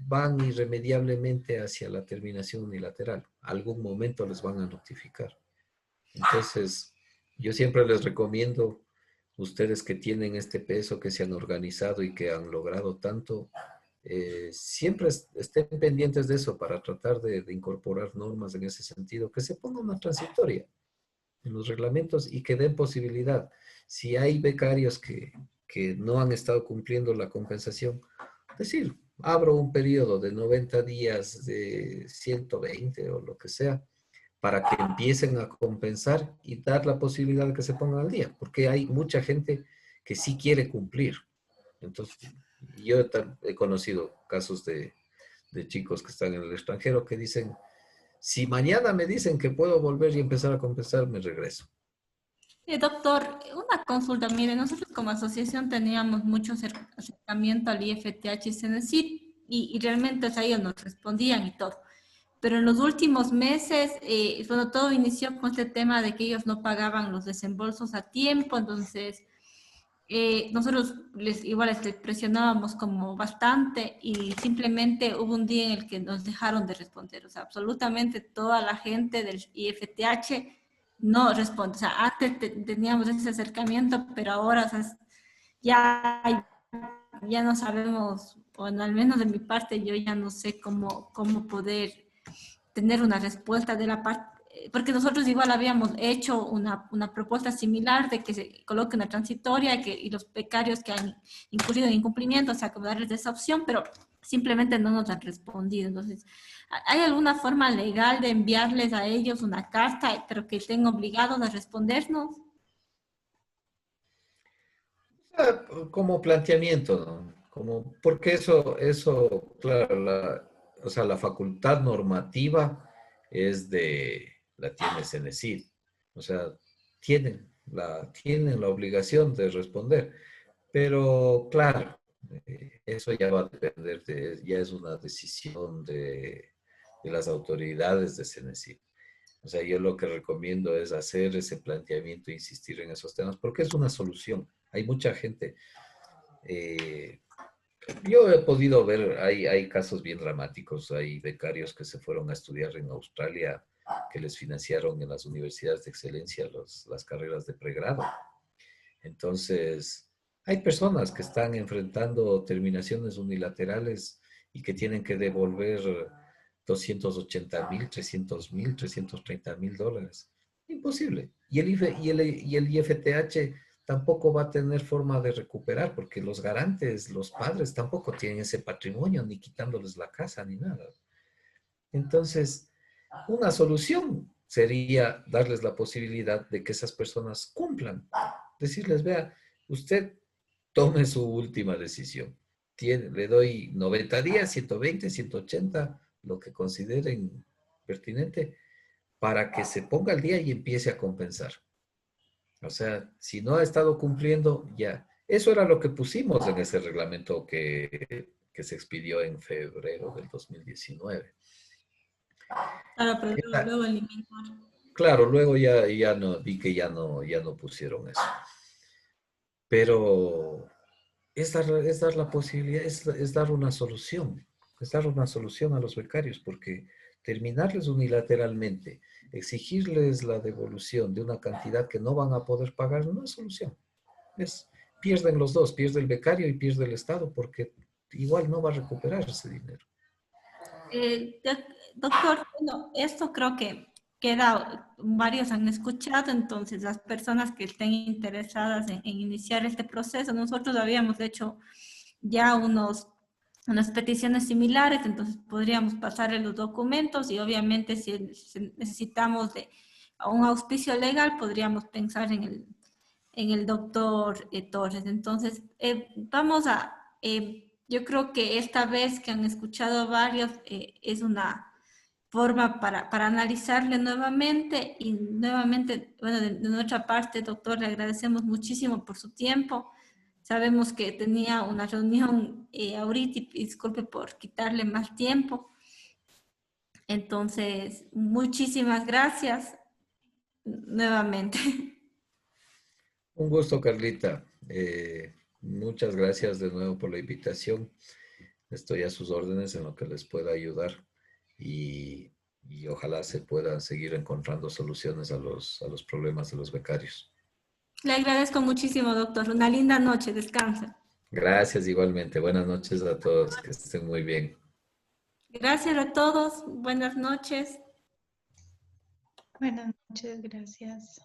van irremediablemente hacia la terminación unilateral. Algún momento les van a notificar. Entonces, yo siempre les recomiendo, ustedes que tienen este peso, que se han organizado y que han logrado tanto, siempre estén pendientes de eso para tratar de incorporar normas en ese sentido, que se ponga una transitoria en los reglamentos y que den posibilidad. Si hay becarios que no han estado cumpliendo la compensación, decir, abro un periodo de 90 días, de 120 o lo que sea, para que empiecen a compensar y dar la posibilidad de que se pongan al día, porque hay mucha gente que sí quiere cumplir. Entonces, yo he conocido casos de chicos que están en el extranjero que dicen, si mañana me dicen que puedo volver y empezar a compensar, me regreso. Doctor, una consulta. Mire, nosotros como asociación teníamos mucho acercamiento al IFTH y CENESID y realmente o sea, ellos nos respondían y todo. Pero en los últimos meses, bueno, todo inició con este tema de que ellos no pagaban los desembolsos a tiempo, entonces nosotros igual presionábamos como bastante y simplemente hubo un día en el que nos dejaron de responder. O sea, absolutamente toda la gente del IFTH no responde. O sea, antes teníamos ese acercamiento, pero ahora o sea, ya no sabemos, bueno, al menos de mi parte, yo ya no sé cómo poder tener una respuesta de la parte, porque nosotros igual habíamos hecho una propuesta similar de que se coloque una transitoria y los becarios que han incurrido en incumplimiento, o sea, como darles esa opción, pero simplemente no nos han respondido. Entonces, ¿hay alguna forma legal de enviarles a ellos una carta, pero que estén obligados a respondernos? Como planteamiento, ¿no? Porque eso, claro, o sea, la facultad normativa la tiene CENESID. O sea, tienen la obligación de responder. Pero, claro, Eso ya va a depender ya es una decisión de las autoridades de CENESID. O sea, yo lo que recomiendo es hacer ese planteamiento, insistir en esos temas, porque es una solución. Hay mucha gente. Yo he podido ver, hay casos bien dramáticos, hay becarios que se fueron a estudiar en Australia, que les financiaron en las universidades de excelencia las carreras de pregrado. Entonces, hay personas que están enfrentando terminaciones unilaterales y que tienen que devolver 280,000, 300,000, 330,000 dólares. Imposible. Y el IFTH tampoco va a tener forma de recuperar porque los garantes, los padres, tampoco tienen ese patrimonio, ni quitándoles la casa, ni nada. Entonces, una solución sería darles la posibilidad de que esas personas cumplan. Decirles, vea, usted tome su última decisión. Le doy 90 días, 120, 180, lo que consideren pertinente, para que se ponga al día y empiece a compensar. O sea, si no ha estado cumpliendo, ya. Eso era lo que pusimos en ese reglamento que se expidió en febrero del 2019. Claro, pero luego eliminaron. Claro, luego ya no, vi que ya no pusieron eso. Pero es dar la posibilidad, es dar una solución. Es dar una solución a los becarios, porque terminarles unilateralmente, exigirles la devolución de una cantidad que no van a poder pagar, no es solución. Pierden los dos, pierde el becario y pierde el Estado, porque igual no va a recuperar ese dinero. Doctor, bueno, esto creo que varios han escuchado, entonces las personas que estén interesadas en iniciar este proceso, nosotros habíamos hecho ya unas peticiones similares, entonces podríamos pasarle los documentos y obviamente si necesitamos de un auspicio legal, podríamos pensar en el doctor Torres. Entonces, yo creo que esta vez que han escuchado varios, es una forma para analizarle nuevamente y nuevamente, bueno, de nuestra parte, doctor, le agradecemos muchísimo por su tiempo. Sabemos que tenía una reunión ahorita y disculpe por quitarle más tiempo. Entonces, muchísimas gracias nuevamente. Un gusto, Carlita. Muchas gracias de nuevo por la invitación. Estoy a sus órdenes en lo que les pueda ayudar y ojalá se puedan seguir encontrando soluciones a los problemas de los becarios. Le agradezco muchísimo, doctor. Una linda noche. Descansa. Gracias igualmente. Buenas noches a todos. Que estén muy bien. Gracias a todos. Buenas noches. Buenas noches. Gracias.